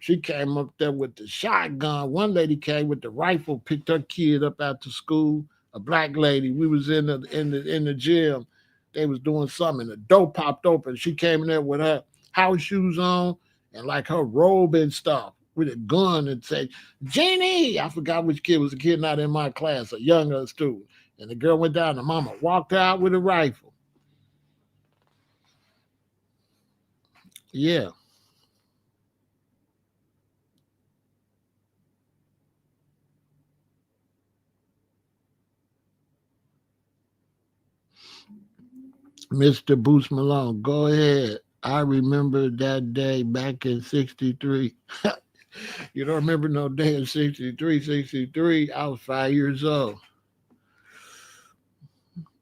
She came up there with the shotgun. One lady came with the rifle, picked her kid up after school. A black lady. We was in the gym. They was doing something. And the door popped open. She came in there with her house shoes on and like her robe and stuff with a gun and said, Jenny. I forgot which kid was a kid not in my class, a younger student. And the girl went down. The mama walked out with a rifle. Yeah. Mr. Boots Malone, go ahead. I remember that day back in 63. You don't remember no day in 63, 63. I was 5 years old.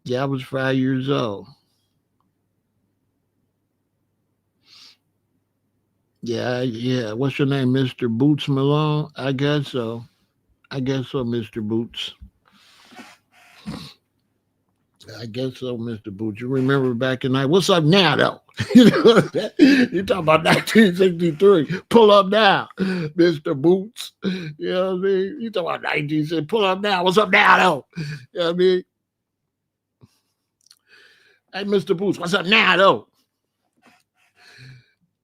Yeah, I was 5 years old. Yeah, yeah. What's your name, Mr. Boots Malone? I guess so. I guess so, Mr. Boots. I guess so, Mr. Boots. You remember back in night. What's up now, though? You talking about 1963. Pull up now, Mr. Boots. You know what I mean? You talking about 1960. Pull up now. What's up now, though? You know what I mean? Hey, Mr. Boots, what's up now, though?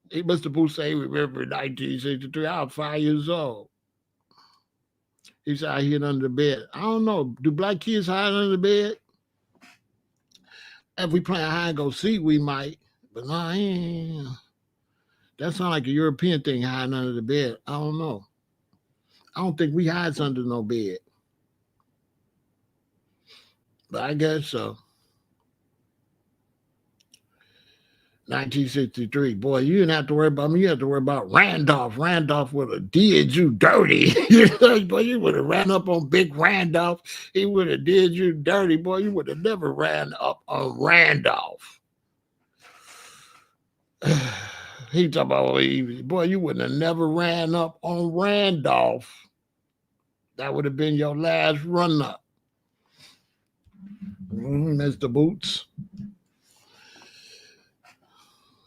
Hey, Mr. Boots say he remember 1963. I was 5 years old. He said I hid under the bed. I don't know. Do black kids hide under the bed? If we playing hide and go seek, we might. But no, that sounds like a European thing, hiding under the bed. I don't know. I don't think we hides under no bed. But I guess so. 1963. Boy, you didn't have to worry about me. You had to worry about Randolph. Randolph would have did you dirty. Boy, you would have ran up on Big Randolph. He would have did you dirty. Boy, you would have never ran up on Randolph. He talking about, boy, you would have never ran up on Randolph. That would have been your last run up. Mr. Boots.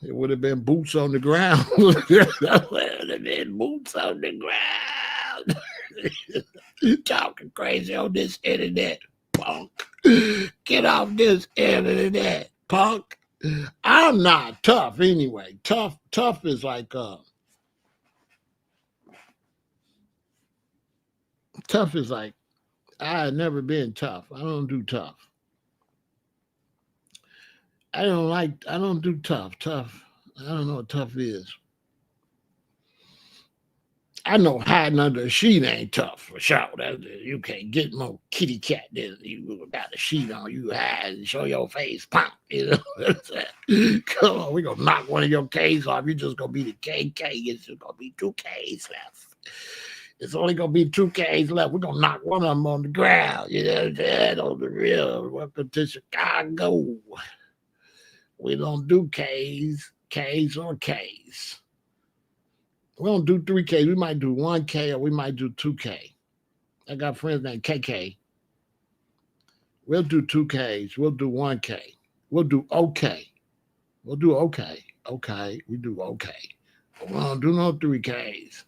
It would have been boots on the ground. It would have been boots on the ground. You talking crazy on this internet, punk. Get off this internet, punk. I'm not tough anyway. Tough is like tough is like I had never been tough. I don't do tough. I don't do tough. Tough. I don't know what tough is. I know hiding under a sheet ain't tough for sure. You can't get more kitty cat than you got a sheet on. You hide and show your face. Pop. You know? Come on, we gonna knock one of your K's off. You just gonna be the KK. It's just gonna be two K's left. It's only gonna be two K's left. We're gonna knock one of them on the ground. You know what I'm saying? On the real. Welcome to Chicago. We don't do K's or K's. We don't do 3Ks. We might do 1K or we might do 2K. I got friends named KK. We'll do 2Ks. We'll do 1K. We'll do okay. We'll do okay. Okay. We do okay. But we don't do no 3Ks.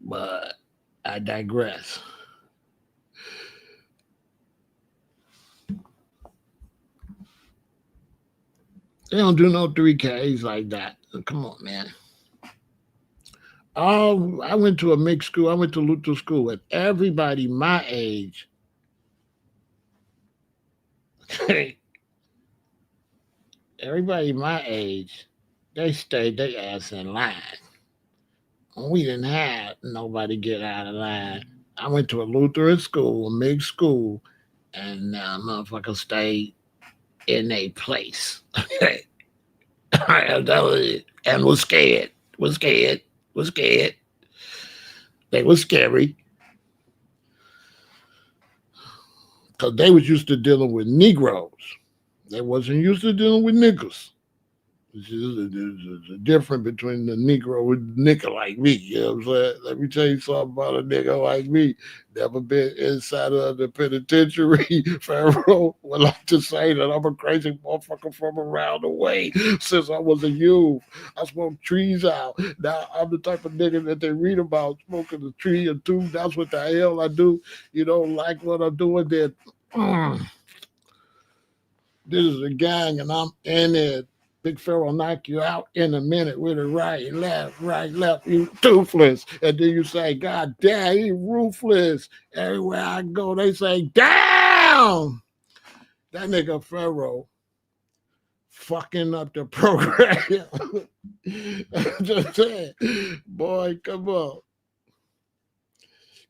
But I digress. They don't do no 3Ks like that. Come on, man. Oh, I went to a mixed school. I went to Luther school, and everybody my age, everybody my age, they stayed their ass in line. We didn't have nobody get out of line. I went to a Lutheran school, a mixed school, and motherfuckers stayed in a place. And was scared. Was scared. Was scared. They was scary. Because they was used to dealing with Negroes. They wasn't used to dealing with niggas. There's a difference between the Negro and the nigga like me. You know what I'm saying? Let me tell you something about a nigga like me. Never been inside of the penitentiary. Pharaoh would like to say that I'm a crazy motherfucker from around the way since I was a youth. I smoked trees out. Now I'm the type of nigga that they read about smoking a tree or two. That's what the hell I do. You don't like what I'm doing, then this is a gang and I'm in it. Big Pharaoh knock you out in a minute with a right, left, you toothless. And then you say, God damn, he ruthless. Everywhere I go, they say, damn! That nigga Pharaoh fucking up the program. Just saying, boy, come on.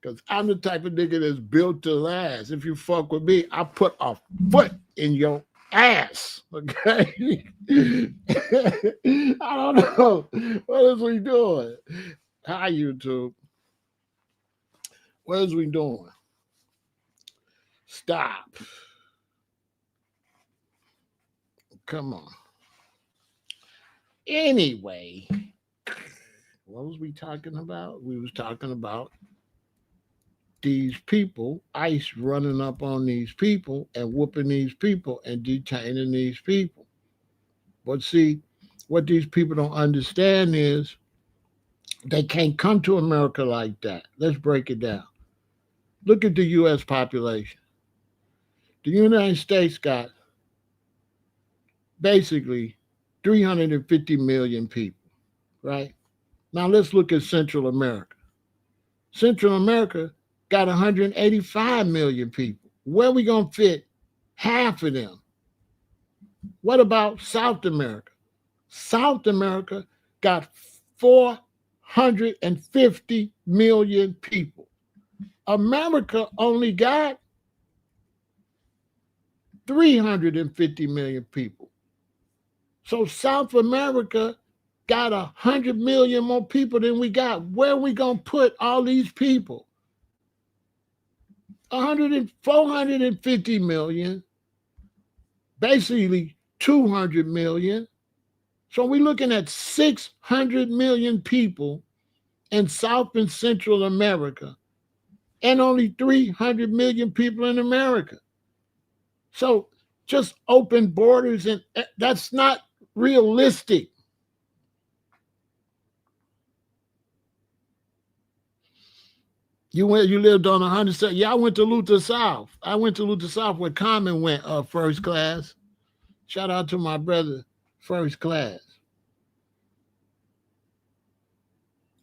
Because I'm the type of nigga that's built to last. If you fuck with me, I put a foot in your ass. Okay? I don't know. What is we doing? Hi, YouTube. What is we doing? Stop. Come on. Anyway, what was we talking about? We was talking about these people, ICE running up on these people and whooping these people and detaining these people. But see, what these people don't understand is they can't come to America like that. Let's break it down. Look at the U.S. population. The United States got basically 350 million people, right? Now let's look at Central America. Central America got 185 million people. Where are we going to fit half of them? What about South America? South America got 450 million people. America only got 350 million people. So South America got 100 million more people than we got. Where are we going to put all these people? 450 million, basically 200 million. So we're looking at 600 million people in South and Central America and only 300 million people in America. So just open borders, and that's not realistic. You lived on 100. Yeah, I went to Luther South. I went to Luther South where Common went first class. Shout out to my brother, first class.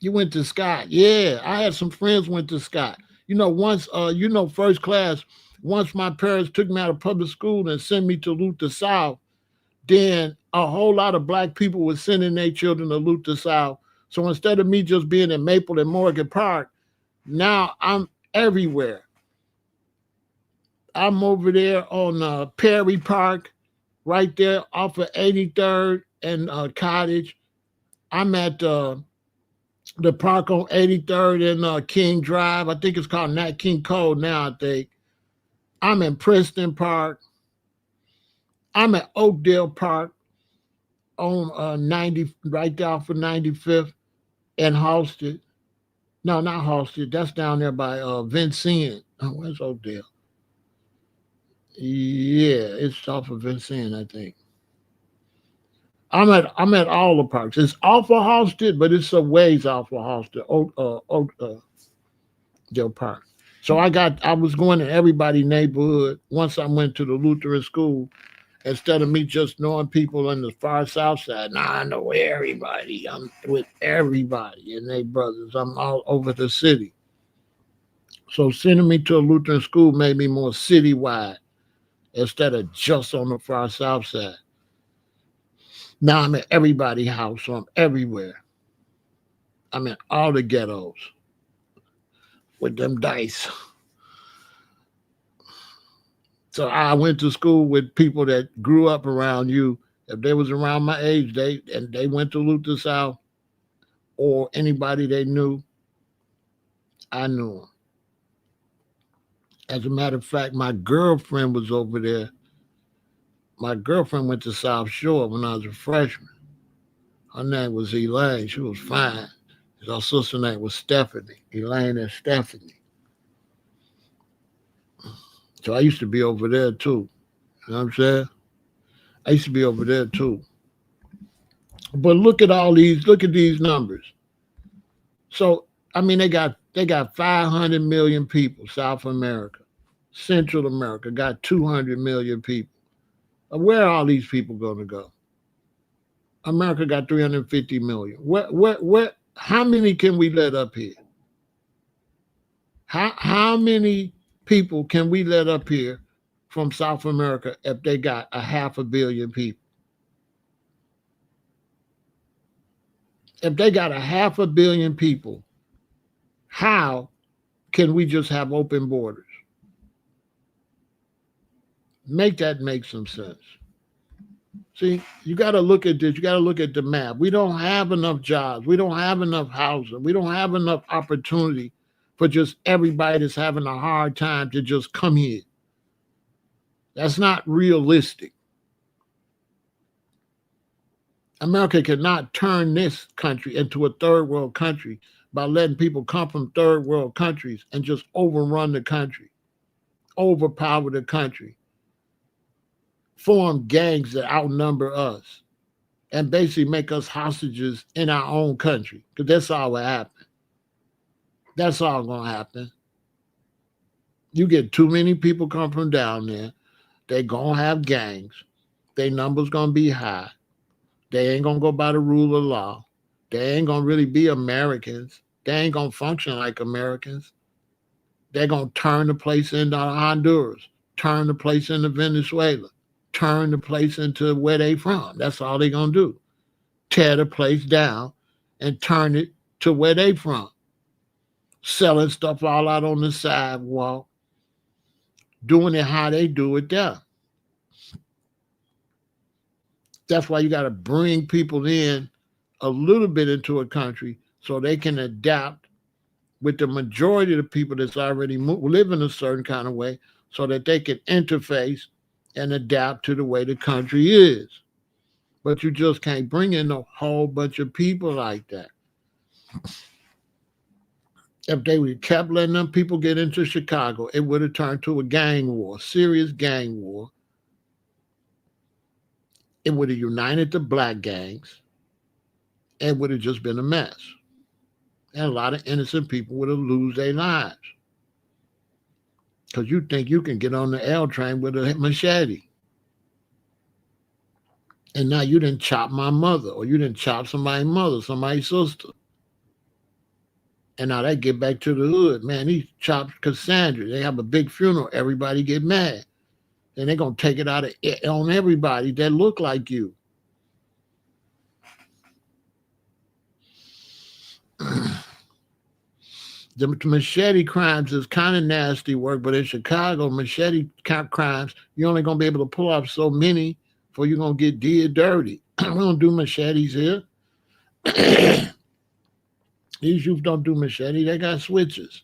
You went to Scott. Yeah, I had some friends went to Scott. Once first class, once my parents took me out of public school and sent me to Luther South, then a whole lot of black people were sending their children to Luther South. So instead of me just being in Maple and Morgan Park, now I'm everywhere. I'm over there on Perry Park, right there off of 83rd and Cottage. I'm at the park on 83rd and King Drive. I think it's called Nat King Cole now, I think. I'm in Princeton Park. I'm at Oakdale Park on 90, right there off of 95th and Halsted. No, not Halsted. That's down there by Vincennes. Oh, where's Oakdale? Yeah, it's off of Vincennes, I think. I'm at all the parks. It's off of Halsted, but it's a ways off of Halsted, Oakdale Park. So I was going to everybody's neighborhood once I went to the Lutheran school. Instead of me just knowing people in the far south side, now I know everybody. I'm with everybody and they brothers. I'm all over the city. So sending me to a Lutheran school made me more citywide instead of just on the far south side. Now I'm at everybody's house, so I'm everywhere. I'm in all the ghettos with them dice. So I went to school with people that grew up around you. If they was around my age, they went to Luther South or anybody they knew, I knew them. As a matter of fact, my girlfriend was over there. My girlfriend went to South Shore when I was a freshman. Her name was Elaine. She was fine. Her sister name was Stephanie. Elaine and Stephanie. So I used to be over there too. You know what I'm saying? I used to be over there too. But look at these numbers. So I mean they got 500 million people, South America. Central America got 200 million people. Where are all these people going to go? America got 350 million. How many can we let up here? How many people can we let up here from South America if they got a half a billion people? If they got a half a billion people, how can we just have open borders? Make that make some sense. See, you got to look at this. You got to look at the map. We don't have enough jobs. We don't have enough housing. We don't have enough opportunity for just everybody that's having a hard time to just come here. That's not realistic. America cannot turn this country into a third world country by letting people come from third world countries and just overrun the country, overpower the country, form gangs that outnumber us, and basically make us hostages in our own country. Because that's all what happened. That's all gonna happen. You get too many people come from down there, they gonna have gangs. Their numbers gonna be high. They ain't gonna go by the rule of law. They ain't gonna really be Americans. They ain't gonna function like Americans. They're gonna turn the place into Honduras, turn the place into Venezuela, turn the place into where they from. That's all they gonna do. Tear the place down and turn it to where they from. Selling stuff all out on the sidewalk, doing it how they do it there. That's why you got to bring people in a little bit into a country so they can adapt with the majority of the people that's already live in a certain kind of way so that they can interface and adapt to the way the country is. But you just can't bring in a whole bunch of people like that. If they would kept letting them people get into Chicago, it would have turned to a gang war, serious gang war. It would have united the black gangs. It would have just been a mess. And a lot of innocent people would have lost their lives. Because you think you can get on the L train with a machete. And now you didn't chop my mother, or you didn't chop somebody's mother, somebody's sister. And now they get back to the hood. Man, he chopped Cassandra. They have a big funeral. Everybody get mad. And they're going to take it out on everybody that look like you. The machete crimes is kind of nasty work, but in Chicago, machete crimes, you're only going to be able to pull off so many before you're going to get did dirty. We don't do machetes here. These youth don't do machete. They got switches.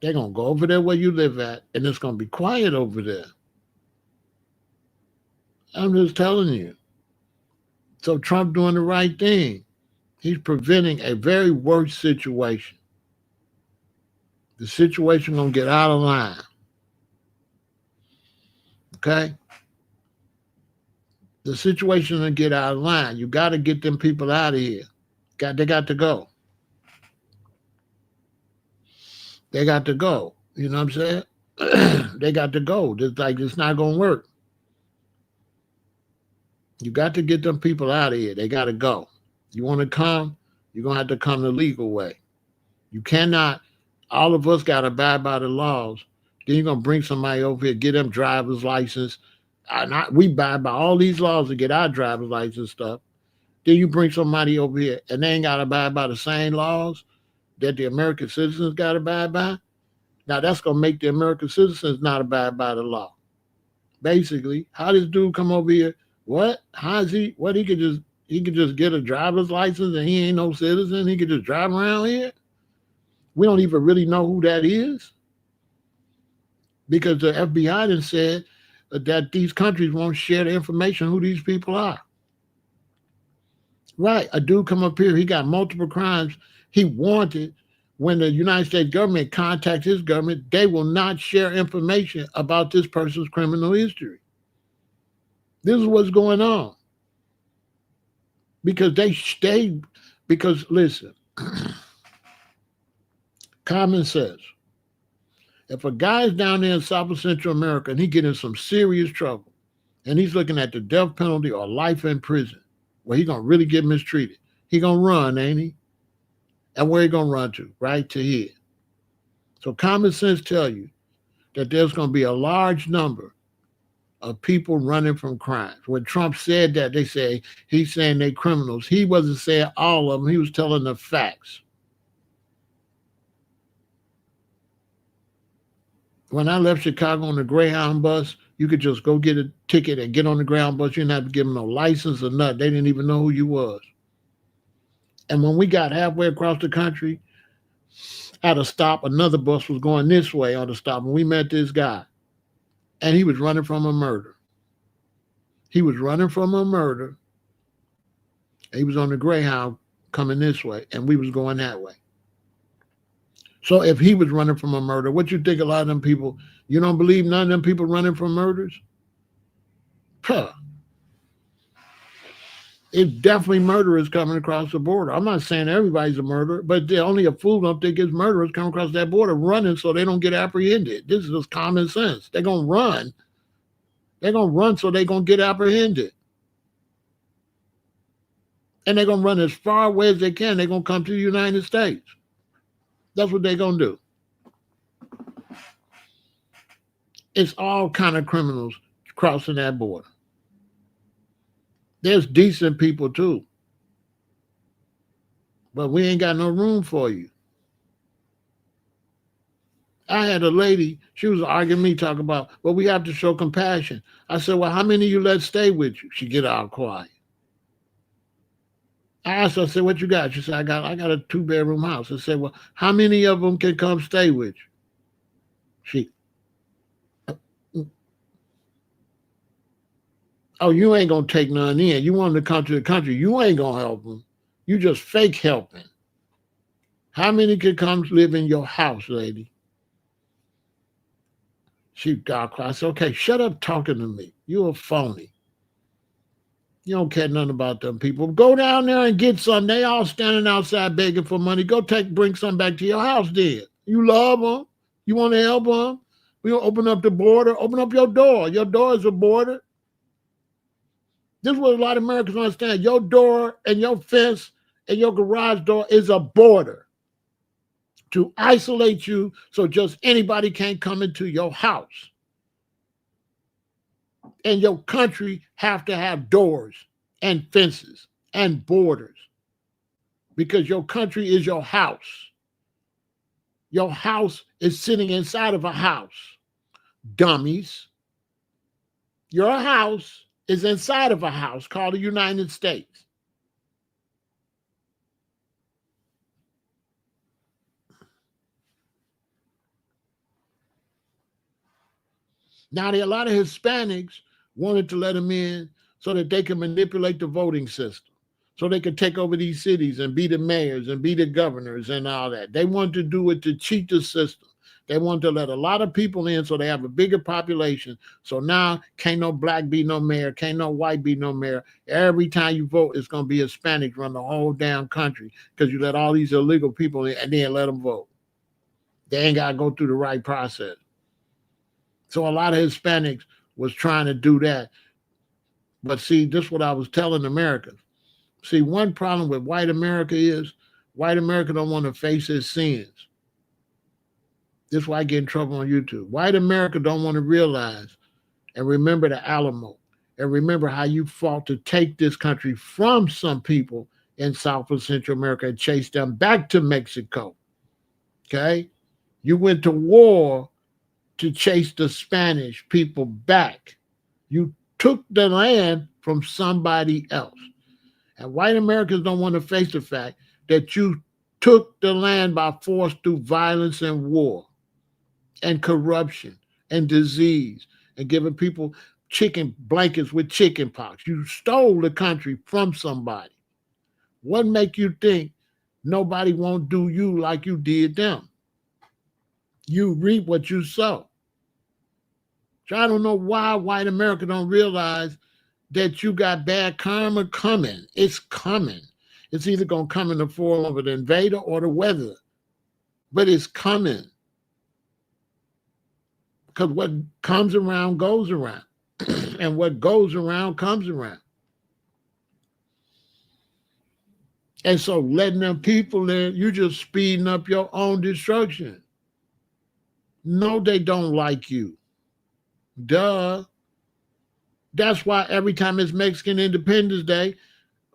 They're going to go over there where you live at, and it's going to be quiet over there. I'm just telling you. So Trump doing the right thing. He's preventing a very worse situation. The situation going to get out of line. Okay? The situation will get out of line. You got to get them people out of here. They got to go. They got to go. You know what I'm saying? They got to go. It's not going to work. You got to get them people out of here. They got to go. You want to come, you're going to have to come the legal way. You cannot, all of us got to abide by the laws. Then you're going to bring somebody over here, get them driver's license. We abide by all these laws to get our driver's license stuff. Then you bring somebody over here and they ain't got to abide by the same laws that the American citizens got to abide by. Now that's going to make the American citizens not abide by the law. Basically, how this dude come over here? What? How is he? What, he could just get a driver's license and he ain't no citizen? He could just drive around here? We don't even really know who that is. Because the FBI done said that these countries won't share the information who these people are. Right. A dude come up here, he got multiple crimes. He wanted. When the United States government contacts his government, they will not share information about this person's criminal history. This is what's going on. Because because listen, common sense. If a guy's down there in South and Central America and he get in some serious trouble and he's looking at the death penalty or life in prison, where he gonna really get mistreated, he gonna run, ain't he? And where he gonna run to? Right to here. So common sense tell you that there's gonna be a large number of people running from crimes. When Trump said that, they say he's saying they criminals. He wasn't saying all of them. He was telling the facts. When I left Chicago on the Greyhound bus, you could just go get a ticket and get on the Greyhound bus. You didn't have to give them no license or nothing. They didn't even know who you was. And when we got halfway across the country, at a stop, another bus was going this way on the stop, and we met this guy. And he was running from a murder. He was running from a murder. He was on the Greyhound coming this way, and we was going that way. So if he was running from a murder, what you think a lot of them people, you don't believe none of them people running from murders? Huh. It's definitely murderers coming across the border. I'm not saying everybody's a murderer, but only a fool don't think it's murderers coming across that border running so they don't get apprehended. This is just common sense. They're going to run. They're going to run so they're going to get apprehended. And they're going to run as far away as they can. They're going to come to the United States. That's what they're going to do. It's all kind of criminals crossing that border. There's decent people too. But we ain't got no room for you. I had a lady, she was arguing me, talking about, well, we have to show compassion. I said, well, how many of you let stay with you? She get all quiet. I asked her, I said, what you got? She said, I got a 2-bedroom house. I said, well, how many of them can come stay with you? She, oh, you ain't going to take none in. You want them to come to the country. You ain't going to help them. You just fake helping. How many can come live in your house, lady? She got quiet. I said, okay, shut up talking to me. You're a phony. You don't care nothing about them people. Go down there and get some. They all standing outside begging for money. Go bring some back to your house then. You love them. You want to help them. We don't open up the border. Open up your door. Your door is a border. This is what a lot of Americans understand. Your door and your fence and your garage door is a border to isolate you so just anybody can't come into your house. And your country have to have doors and fences and borders because your country is your house. Your house is sitting inside of a house. Dummies. Your house is inside of a house called the United States. Now, there are a lot of Hispanics wanted to let them in so that they can manipulate the voting system, so they could take over these cities and be the mayors and be the governors and all that. They wanted to do it to cheat the system. They wanted to let a lot of people in so they have a bigger population. So now can't no black be no mayor, can't no white be no mayor. Every time you vote, it's going to be Hispanics run the whole damn country because you let all these illegal people in and then let them vote. They ain't got to go through the right process. So a lot of Hispanics was trying to do that. But see, this is what I was telling Americans. See, one problem with white America is white America don't want to face its sins. This is why I get in trouble on YouTube. White America don't want to realize and remember the Alamo and remember how you fought to take this country from some people in South and Central America and chase them back to Mexico. Okay? You went to war to chase the Spanish people back. You took the land from somebody else. And white Americans don't want to face the fact that you took the land by force through violence and war and corruption and disease and giving people chicken blankets with chicken pox. You stole the country from somebody. What make you think nobody won't do you like you did them? You reap what you sow. So I don't know why white America don't realize that you got bad karma coming. It's coming. It's either going to come in the form of an invader or the weather, but it's coming. Because what comes around goes around, and what goes around comes around. And so letting them people in, you just speeding up your own destruction. No, they don't like you. Duh. That's why every time it's Mexican Independence Day,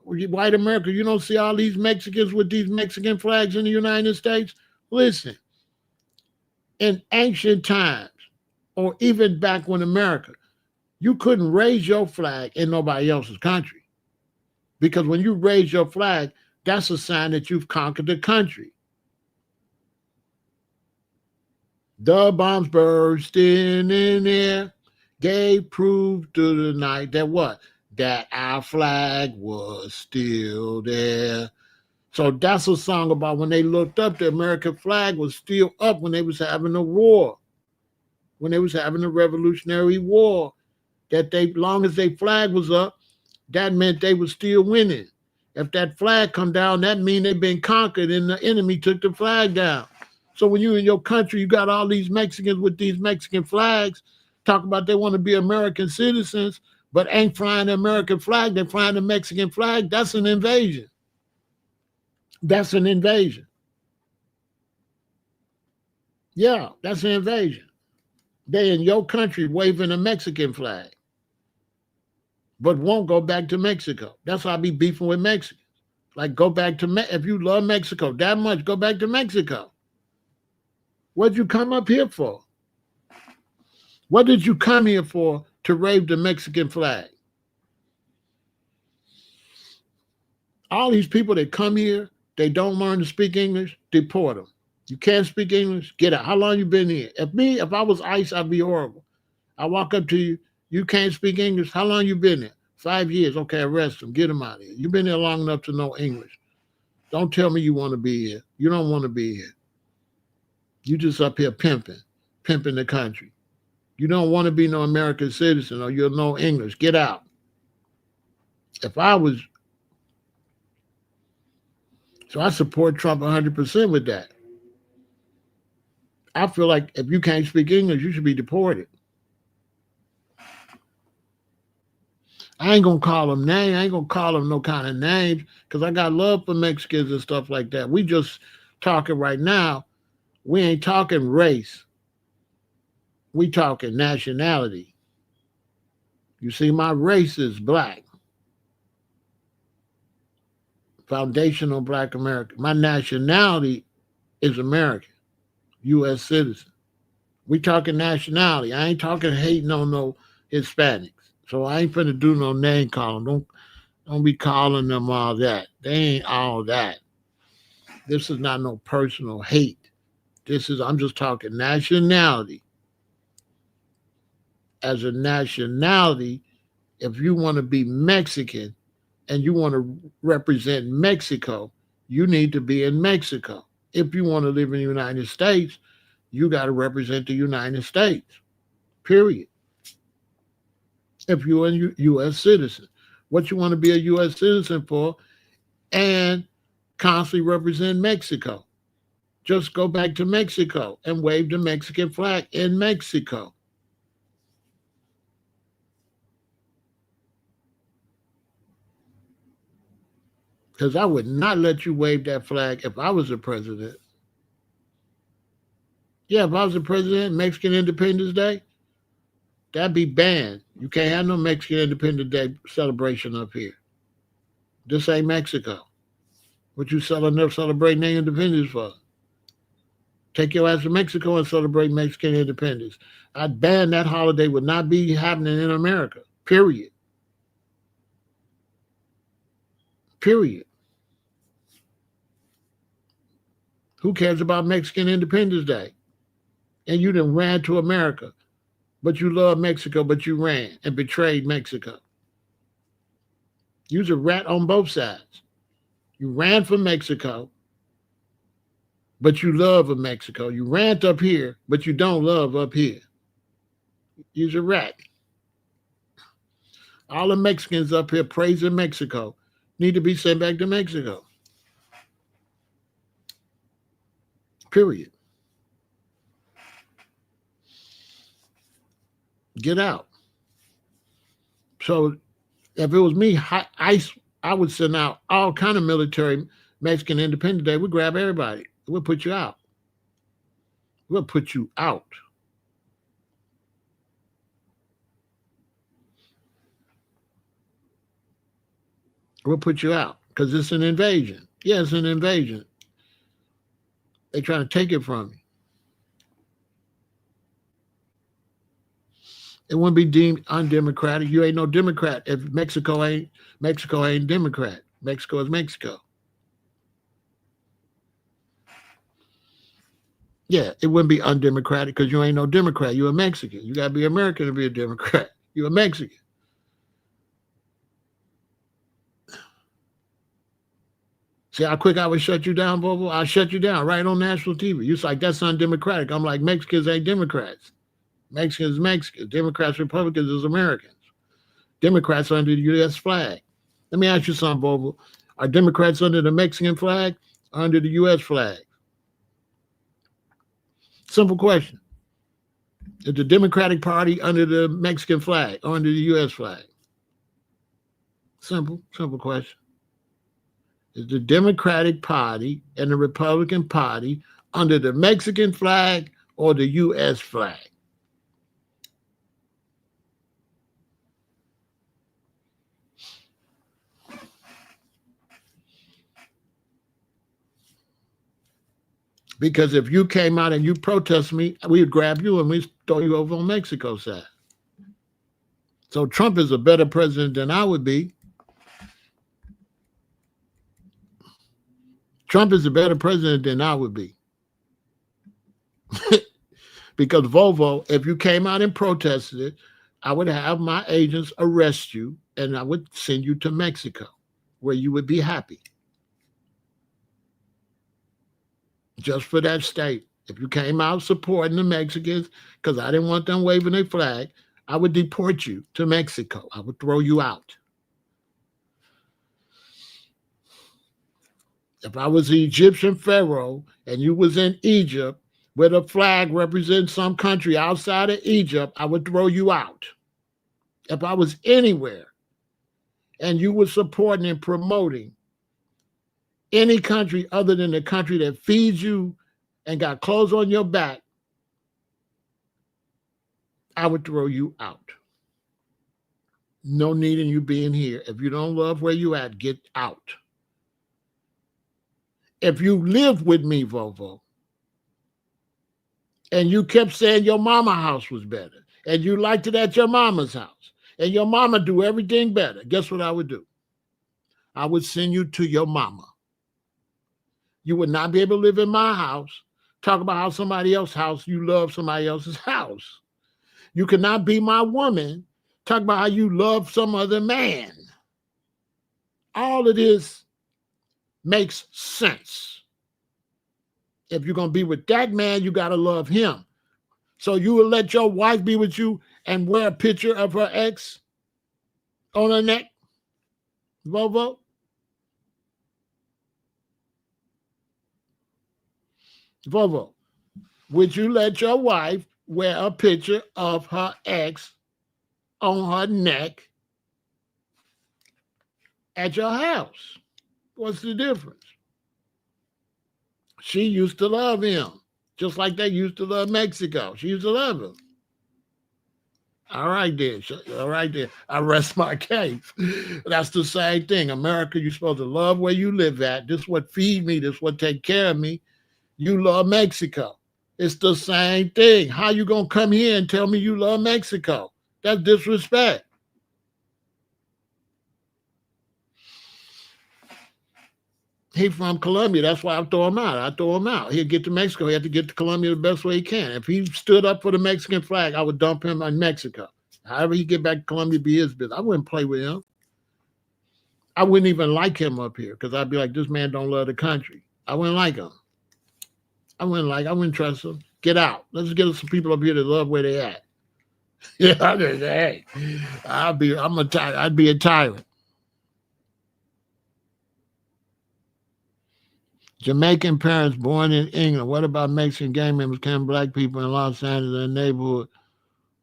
white America, you don't see all these Mexicans with these Mexican flags in the United States? Listen, in ancient times, or even back when America, you couldn't raise your flag in nobody else's country. Because when you raise your flag, that's a sign that you've conquered the country. The bombs bursting in air gave proof to the night that what? That our flag was still there. So that's a song about when they looked up, the American flag was still up when they was having a war, when they was having a Revolutionary War. That they, long as their flag was up, that meant they was still winning. If that flag come down, that mean they've been conquered and the enemy took the flag down. So when you in your country, you got all these Mexicans with these Mexican flags, talk about they want to be American citizens, but ain't flying the American flag, they're flying the Mexican flag. That's an invasion. That's an invasion. Yeah, that's an invasion. They in your country waving a Mexican flag, but won't go back to Mexico. That's why I be beefing with Mexicans. Like, go back to if you love Mexico that much, go back to Mexico. What'd you come up here for? What did you come here for to wave the Mexican flag? All these people that come here, they don't learn to speak English, deport them. You can't speak English, get out. How long you been here? If I was ICE, I'd be horrible. I walk up to you, you can't speak English. How long you been there? 5 years. Okay, arrest them. Get them out of here. You've been here long enough to know English. Don't tell me you want to be here. You don't want to be here. You just up here pimping the country. You don't want to be no American citizen or you'll know English. Get out. If I was, so I support Trump 100% with that. I feel like if you can't speak English, you should be deported. I ain't gonna call them names. I ain't gonna call them no kind of names because I got love for Mexicans and stuff like that. We just talking right now. We ain't talking race. We talking nationality. You see, my race is black. Foundational Black American. My nationality is American, U.S. citizen. We talking nationality. I ain't talking hating on no Hispanics. So I ain't finna do no name calling. Don't be calling them all that. They ain't all that. This is not no personal hate. I'm just talking nationality. As a nationality, if you want to be Mexican and you want to represent Mexico, you need to be in Mexico. If you want to live in the United States, you got to represent the United States, period. If you're a U.S. citizen, what you want to be a U.S. citizen for and constantly represent Mexico. Just go back to Mexico and wave the Mexican flag in Mexico. Because I would not let you wave that flag if I was the president. Yeah, if I was the president, Mexican Independence Day, that'd be banned. You can't have no Mexican Independence Day celebration up here. This ain't Mexico. What you celebrating their independence for? Take your ass to Mexico and celebrate Mexican independence. I'd ban that holiday would not be happening in America. Period. Period. Who cares about Mexican Independence Day? And you done ran to America. but you love Mexico, but you ran and betrayed Mexico. You're a rat on both sides. You ran from Mexico, but you love of Mexico. You ran up here, but you don't love up here. You're a rat. All the Mexicans up here praising Mexico need to be sent back to Mexico. Period. Get out. So if it was me, I would send out all kind of military. Mexican Independence Day. We'll grab everybody. We'll put you out. We'll put you out. We'll put you out because it's an invasion. Yeah, it's an invasion. They're trying to take it from you. It wouldn't be deemed undemocratic. You ain't no Democrat if Mexico ain't Democrat. Mexico is Mexico. Yeah, it wouldn't be undemocratic because you ain't no Democrat. You're a Mexican. You gotta be American to be a Democrat. You're a Mexican. See how quick I would shut you down, Bobo? I'll shut you down right on national TV. You're like, that's undemocratic. I'm like, Mexicans ain't Democrats. Mexicans, Mexicans. Democrats, Republicans is Americans. Democrats under the U.S. flag. Let me ask you something, Bobo. Are Democrats under the Mexican flag or under the U.S. flag? Simple question. Is the Democratic Party under the Mexican flag or under the U.S. flag? Simple question. Is the Democratic Party and the Republican Party under the Mexican flag or the U.S. flag? Because if you came out and you protest me, we'd grab you and we'd throw you over on Mexico's side. So Trump is a better president than I would be. Trump is a better president than I would be. Because Volvo, if you came out and protested it, I would have my agents arrest you and I would send you to Mexico where you would be happy. Just for that state. If you came out supporting the Mexicans, because I didn't want them waving their flag, I would deport you to Mexico. I would throw you out. If I was the Egyptian pharaoh and you was in Egypt where the flag represents some country outside of Egypt, I would throw you out. If I was anywhere and you were supporting and promoting any country other than the country that feeds you and got clothes on your back, I would throw you out. No need in you being here. If you don't love where you at, get out. If you lived with me, Volvo, and you kept saying your mama house was better, and you liked it at your mama's house, and your mama do everything better, guess what I would do? I would send you to your mama. You would not be able to live in my house, talk about how somebody else's house, you love somebody else's house. You cannot be my woman, talk about how you love some other man. All of this makes sense. If you're going to be with that man, you got to love him. So you will let your wife be with you and wear a picture of her ex on her neck? Volvo? Volvo, would you let your wife wear a picture of her ex on her neck at your house? What's the difference? She used to love him, just like they used to love Mexico. She used to love him. All right, then. All right, then. I rest my case. That's the same thing. America, you're supposed to love where you live at. This is what feed me. This is what take care of me. You love Mexico. It's the same thing. How you going to come here and tell me you love Mexico? That's disrespect. He from Colombia. That's why I throw him out. I throw him out. He'll get to Mexico. He had to get to Colombia the best way he can. If he stood up for the Mexican flag, I would dump him in Mexico. However he get back to Colombia, be his business. I wouldn't play with him. I wouldn't even like him up here because I'd be like, this man don't love the country. I wouldn't like him. I wouldn't trust him. Get out. Let's get some people up here that love where they at. Yeah, I just say, hey, I'd be a tyrant. Jamaican parents born in England. What about Mexican gang members killing black people in Los Angeles and neighborhood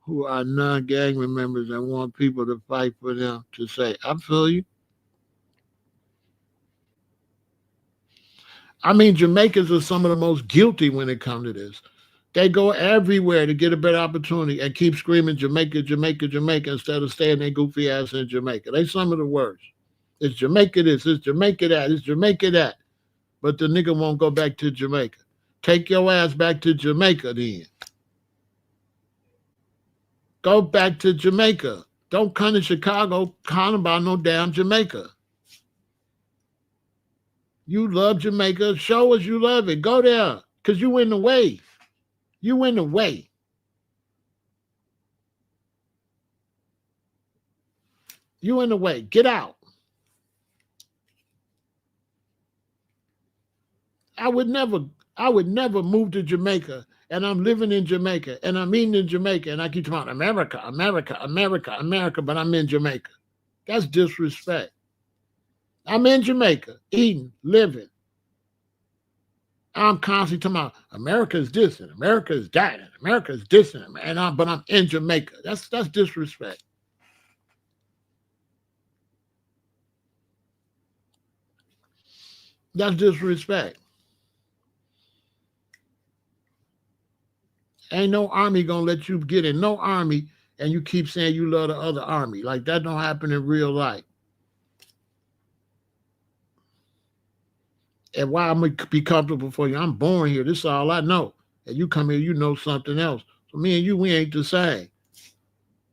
who are non-gang members and want people to fight for them to say, I feel you. I mean, Jamaicans are some of the most guilty when it comes to this. They go everywhere to get a better opportunity and keep screaming Jamaica, Jamaica, Jamaica instead of staying their goofy ass in Jamaica. They some of the worst. It's Jamaica this, it's Jamaica that, it's Jamaica that. But the nigga won't go back to Jamaica. Take your ass back to Jamaica then. Go back to Jamaica. Don't come to Chicago calling about no damn Jamaica. You love Jamaica. Show us you love it. Go there. Because you in the way. You in the way. You in the way. Get out. I would never move to Jamaica and I'm living in Jamaica and I'm eating in Jamaica and I keep talking America, America, America, America, but I'm in Jamaica. That's disrespect. I'm in Jamaica, eating, living. I'm constantly talking about America is this and America is that and America is this but I'm in Jamaica. That's disrespect. That's disrespect. Ain't no army gonna let you get in no army and you keep saying you love the other army. Like that don't happen in real life. And why I'm gonna be comfortable for you? I'm born here. This is all I know. And you come here, you know something else. So me and you, we ain't the same.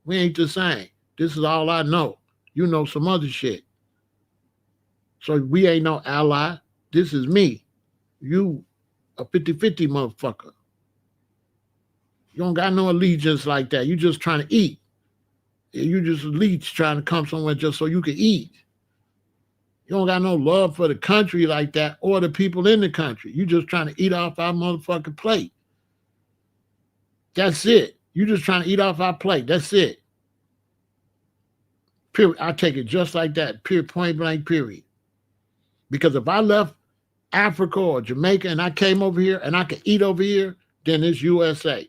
We ain't the same. This is all I know. You know some other shit. So we ain't no ally. This is me. You a 50-50 motherfucker. You don't got no allegiance like that. You just trying to eat. You just a leech trying to come somewhere just so you can eat. You don't got no love for the country like that or the people in the country. You just trying to eat off our motherfucking plate. That's it. You just trying to eat off our plate. That's it. Period. I take it just like that. Period. Point blank. Period. Because if I left Africa or Jamaica and I came over here and I could eat over here, then it's USA.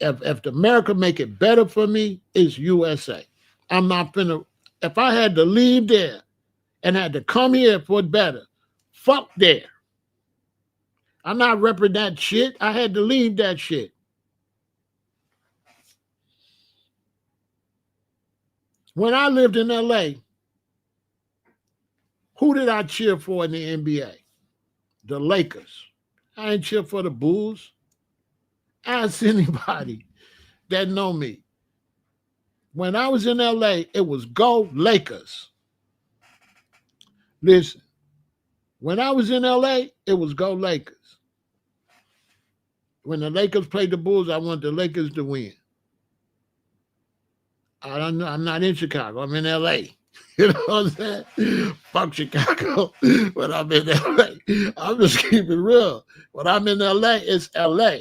If America make it better for me, it's USA. I'm not finna. If I had to leave there and had to come here for it better, fuck there. I'm not repping that shit. I had to leave that shit. When I lived in LA, who did I cheer for in the NBA? The Lakers. I ain't cheer for the Bulls. Ask anybody that know me. When I was in LA, it was go Lakers. Listen, when I was in LA, it was go Lakers. When the Lakers played the Bulls, I wanted the Lakers to win. I don't know. I'm not in Chicago. I'm in LA. You know what I'm saying? Fuck Chicago. When I'm in LA, I'm just keeping it real. When I'm in LA, it's LA.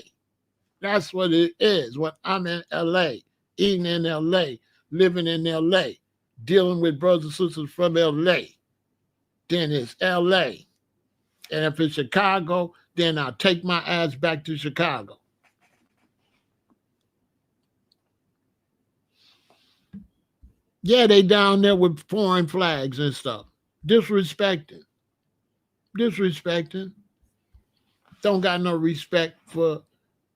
That's what it is. When I'm in LA, eating in LA, living in LA, dealing with brothers and sisters from LA, then it's LA. And if it's Chicago, then I'll take my ass back to Chicago. Yeah, they down there with foreign flags and stuff. Disrespecting. Don't got no respect for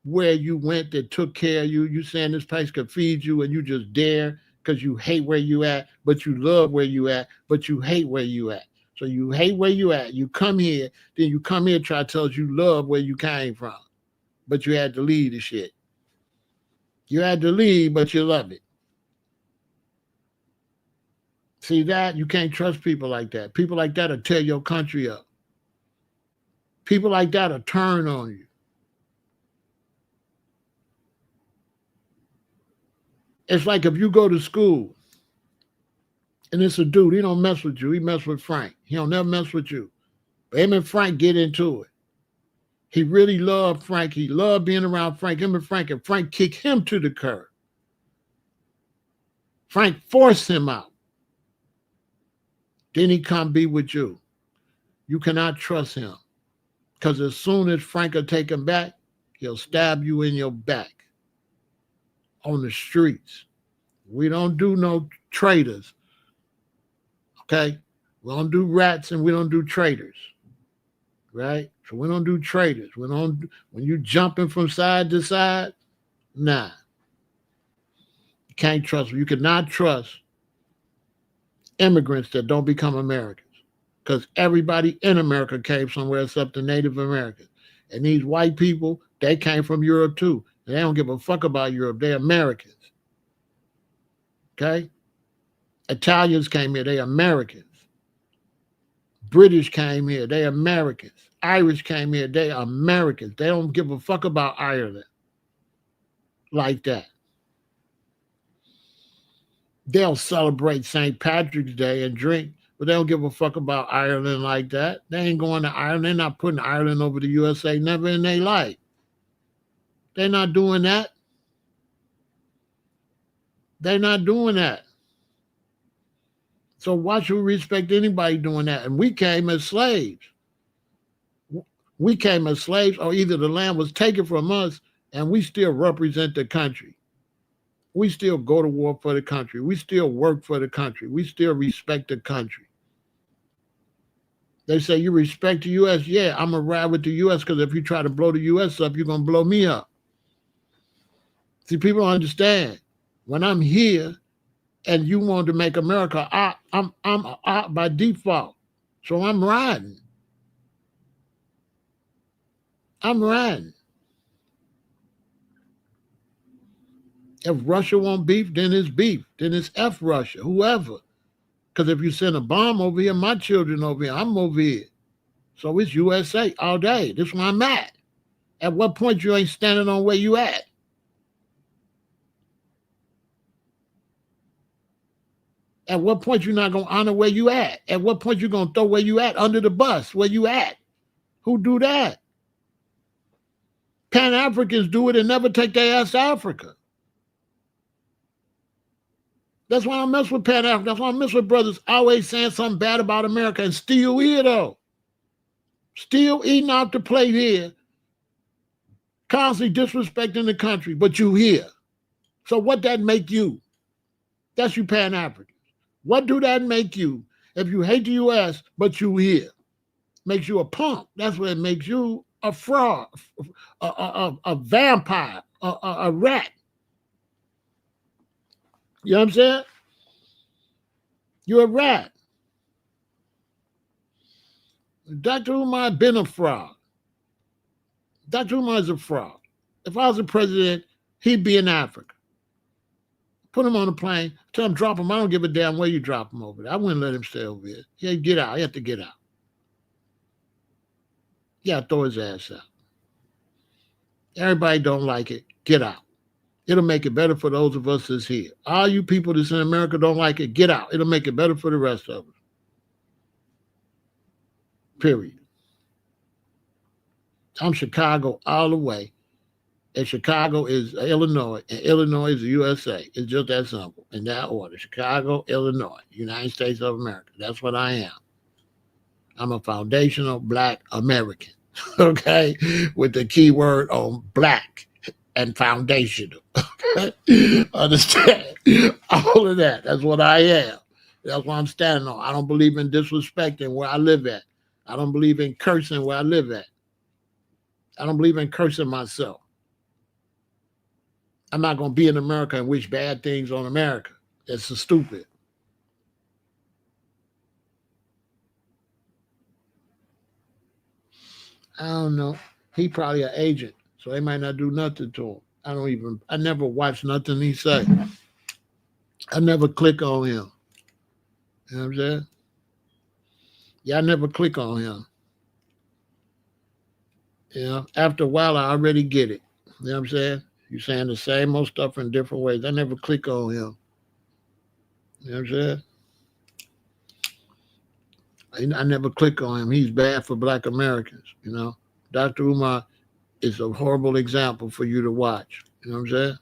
where you went that took care of you. You saying this place could feed you and you just dare because you hate where you at, but you love where you at, but you hate where you at. So you hate where you at. You come here, then you come here try to tell us you love where you came from, but you had to leave the shit. You had to leave, but you love it. See that? You can't trust people like that. People like that will tear your country up. People like that will turn on you. It's like if you go to school and it's a dude, he don't mess with you. He mess with Frank. He don't never mess with you. But him and Frank get into it. He really loved Frank. He loved being around Frank. Him and Frank kick him to the curb. Frank forced him out. Then he come be with you. You cannot trust him. Because as soon as Frank will take him back, he'll stab you in your back on the streets. We don't do no traitors. Okay? We don't do rats and we don't do traitors. Right? So we don't do traitors. We don't, when you jumping from side to side, nah. You can't trust them. You cannot trust immigrants that don't become Americans. Because everybody in America came somewhere except the Native Americans. And these white people, they came from Europe too. And they don't give a fuck about Europe. They're Americans. Okay? Italians came here. They're Americans. British came here. They're Americans. Irish came here. They're Americans. They don't give a fuck about Ireland like that. They'll celebrate St. Patrick's Day and drink, but they don't give a fuck about Ireland like that. They ain't going to Ireland. They're not putting Ireland over the USA, never in their life. They're not doing that. They're not doing that. So why should we respect anybody doing that? And we came as slaves. We came as slaves, or either the land was taken from us and we still represent the country. We still go to war for the country. We still work for the country. We still respect the country. They say, you respect the U.S.? Yeah, I'm going to ride with the U.S. because if you try to blow the U.S. up, you're going to blow me up. See, people don't understand. When I'm here and you want to make America out, I'm out by default. So I'm riding. I'm riding. If Russia want beef, then it's beef. Then it's F Russia, whoever. Because if you send a bomb over here, my children over here, I'm over here. So it's USA all day. This is where I'm at. At what point you ain't standing on where you at? At what point you not going to honor where you at? At what point you going to throw where you at under the bus? Where you at? Who do that? Pan-Africans do it and never take their ass to Africa. That's why I mess with Pan-African. That's why I mess with brothers always saying something bad about America and still here, though. Still eating off the plate here. Constantly disrespecting the country, but you here. So what that make you? That's you Pan-Africans. What do that make you if you hate the U.S., but you here? Makes you a punk. That's what it makes you, a fraud, a vampire, a rat. You know what I'm saying? You're a rat. Dr. Umar been a fraud. Dr. Umar is a fraud. If I was a president, he'd be in Africa. Put him on a plane, tell him drop him. I don't give a damn where you drop him over there. I wouldn't let him stay over here. He'd get out. He had to get out. Yeah, throw his ass out. Everybody don't like it. Get out. It'll make it better for those of us that's here. All you people that's in America don't like it, get out. It'll make it better for the rest of us. Period. I'm Chicago all the way. And Chicago is Illinois, and Illinois is the USA. It's just that simple. In that order. Chicago, Illinois, United States of America. That's what I am. I'm a foundational Black American. Okay? With the key word on black and foundational. Okay? Understand? All of that. That's what I am. That's what I'm standing on. I don't believe in disrespecting where I live at. I don't believe in cursing where I live at. I don't believe in cursing myself. I'm not going to be in America and wish bad things on America. That's so stupid. I don't know. He probably an agent, so they might not do nothing to him. I never watch nothing he say. I never click on him. You know what I'm saying? Y'all never click on him. You know, after a while, I already get it. You know what I'm saying? You're saying the same old stuff in different ways. I never click on him. You know what I'm saying? I never click on him. He's bad for black Americans. You know, Dr. Umar is a horrible example for you to watch. You know what I'm saying?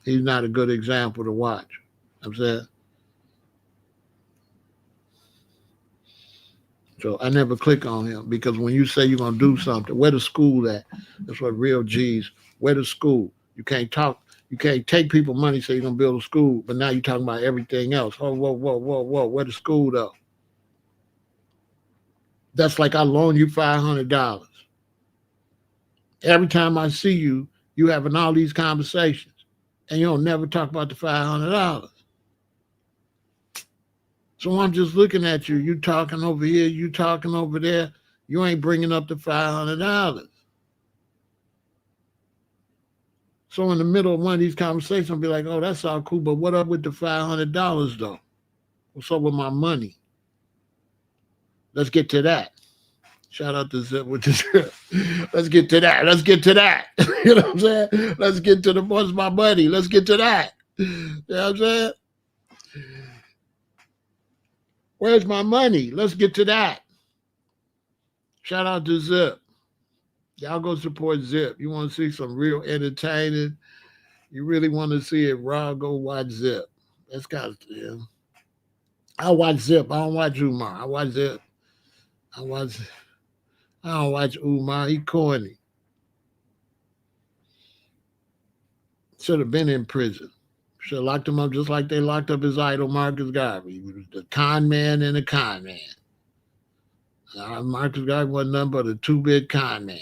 He's not a good example to watch. You know what I'm saying? So I never click on him because when you say you're gonna do something, where the school at? That's what real G's. Where the school? You can't talk. You can't take people money say you're gonna build a school, but now you're talking about everything else. Oh, whoa, whoa, whoa, whoa. Where the school though? That's like I loan you $500. Every time I see you, you having all these conversations, and you don't never talk about the $500. So I'm just looking at you. You talking over here, you talking over there. You ain't bringing up the $500. So in the middle of one of these conversations, I'll be like, "Oh, that's all cool, but what up with the $500 though? What's up with my money? Let's get to that." Shout out to Zip with the Zip. Let's get to that. Let's get to that. You know what I'm saying? Let's get to the what's my money. Let's get to that. You know what I'm saying? Where's my money? Let's get to that. Shout out to Zip. Y'all go support Zip. You want to see some real entertaining? You really want to see it raw? Go watch Zip. That's kind of yeah. I watch Zip. I don't watch Umar. I watch Zip. I watch. I don't watch Umar. He corny. Should have been in prison. Should have locked him up just like they locked up his idol Marcus Garvey. He was the con man and the con man. Marcus Garvey wasn't nothing but a two-bit con man.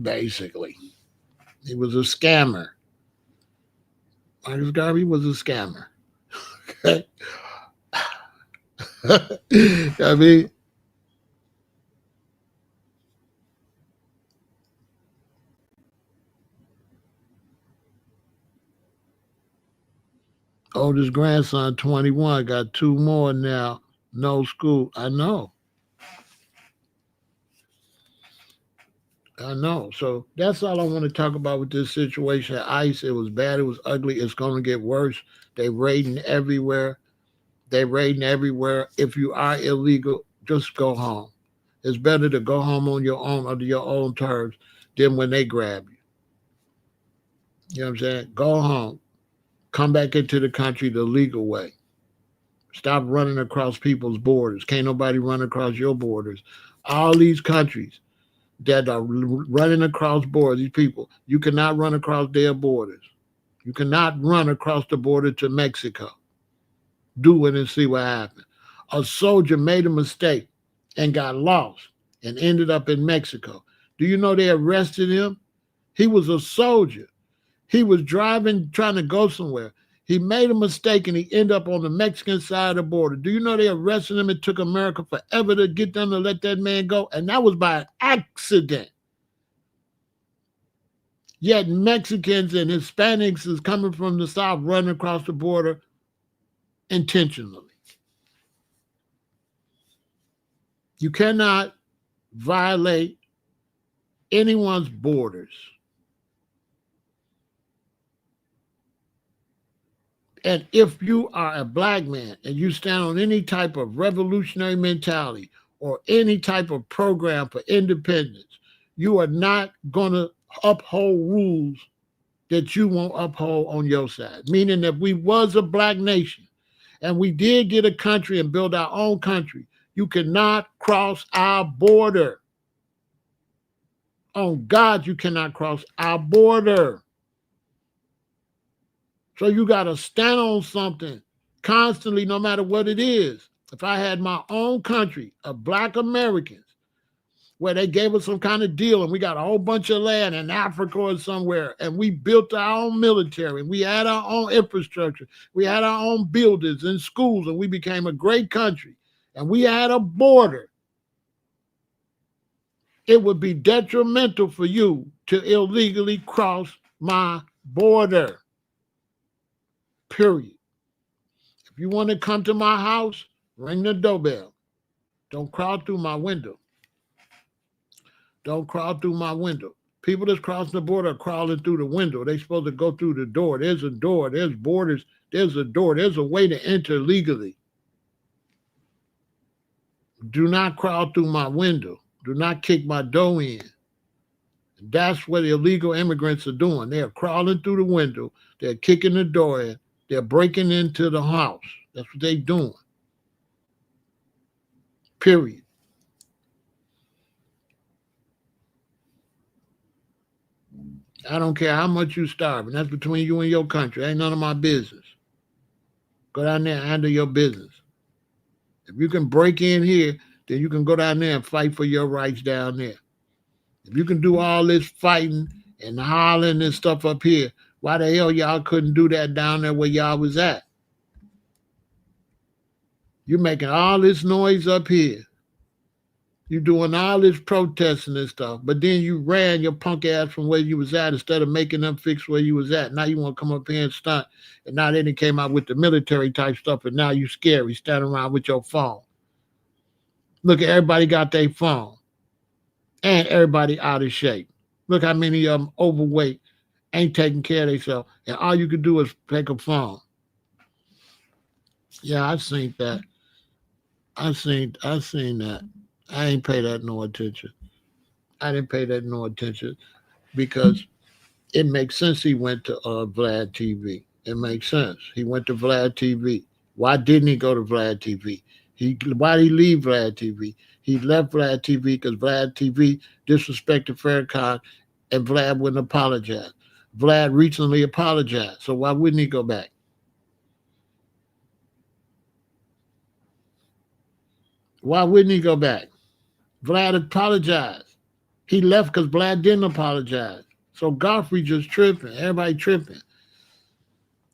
Basically, he was a scammer. Marcus Garvey was a scammer. Okay, I mean, oldest grandson, 21, got two more now. No school. I know. I know. So that's all I want to talk about with this situation at ICE. It was bad. It was ugly. It's going to get worse. They raiding everywhere. They raiding everywhere. If you are illegal, just go home. It's better to go home on your own under your own terms than when they grab you. You know what I'm saying? Go home. Come back into the country the legal way. Stop running across people's borders. Can't nobody run across your borders. All these countries that are running across borders, these people, you cannot run across their borders. You cannot run across the border to Mexico. Do it and see what happens. A soldier made a mistake and got lost and ended up in Mexico. Do you know they arrested him? He was a soldier. He was driving, trying to go somewhere. He made a mistake and he ended up on the Mexican side of the border. Do you know they arrested him? It took America forever to get them to let that man go. And that was by accident. Yet Mexicans and Hispanics is coming from the South running across the border intentionally. You cannot violate anyone's borders. And if you are a black man and you stand on any type of revolutionary mentality or any type of program for independence, you are not going to uphold rules that you won't uphold on your side. Meaning that we was a black nation and we did get a country and build our own country, you cannot cross our border. On God, you cannot cross our border. So you got to stand on something constantly, no matter what it is. If I had my own country of black Americans where they gave us some kind of deal and we got a whole bunch of land in Africa or somewhere and we built our own military and we had our own infrastructure, we had our own buildings and schools and we became a great country and we had a border, it would be detrimental for you to illegally cross my border. Period. If you want to come to my house, ring the doorbell. Don't crawl through my window. Don't crawl through my window. People that's crossing the border are crawling through the window. They're supposed to go through the door. There's a door. There's borders. There's a door. There's a way to enter legally. Do not crawl through my window. Do not kick my door in. That's what illegal immigrants are doing. They're crawling through the window. They're kicking the door in. They're breaking into the house. That's what they're doing. Period. I don't care how much you starving. That's between you and your country. Ain't none of my business. Go down there and handle your business. If you can break in here, then you can go down there and fight for your rights down there. If you can do all this fighting and hollering and stuff up here, why the hell y'all couldn't do that down there where y'all was at? You're making all this noise up here. You're doing all this protesting and stuff, but then you ran your punk ass from where you was at instead of making them fix where you was at. Now you want to come up here and stunt, and now they done came out with the military type stuff, and now you scary, standing around with your phone. Look, everybody got their phone, and everybody out of shape. Look how many of them overweight, ain't taking care of themselves, and all you can do is take a phone. Yeah, I seen that. I seen that. I ain't pay that no attention. I didn't pay that no attention because it makes sense he went to Vlad TV. It makes sense. He went to Vlad TV. Why didn't he go to Vlad TV? Why did he leave Vlad TV? He left Vlad TV because Vlad TV disrespected Farrakhan and Vlad wouldn't apologize. Vlad recently apologized, so why wouldn't he go back? Why wouldn't he go back? Vlad apologized. He left because Vlad didn't apologize. So Godfrey just tripping. Everybody tripping.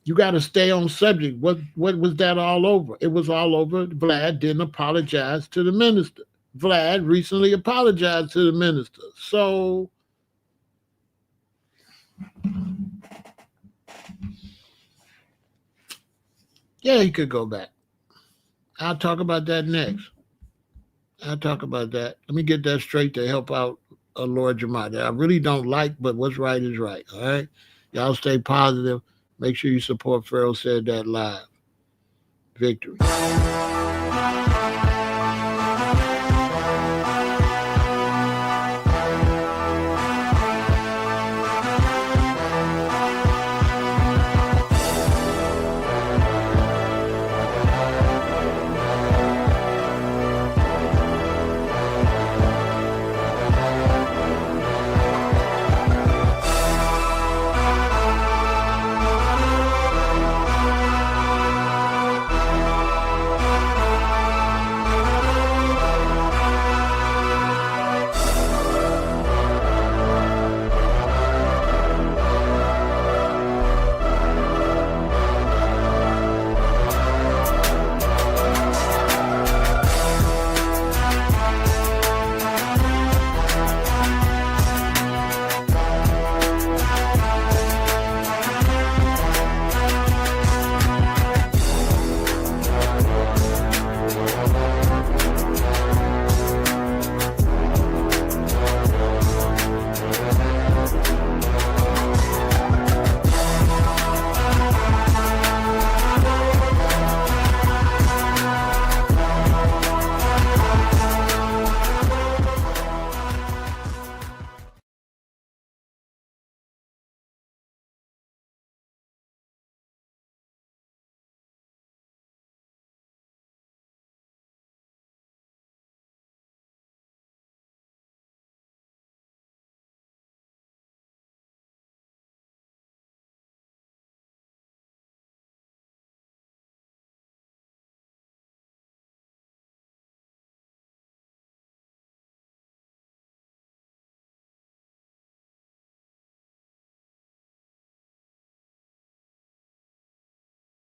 You got to stay on subject. What was that all over? It was all over. Vlad didn't apologize to the minister. Vlad recently apologized to the minister. So yeah, he could go back. I'll talk about that next. I'll talk about that. Let me get that straight to help out Lord Jamar that I really don't like, but what's right is right. All right? Y'all stay positive. Make sure you support Pharaoh Said That Live. Victory.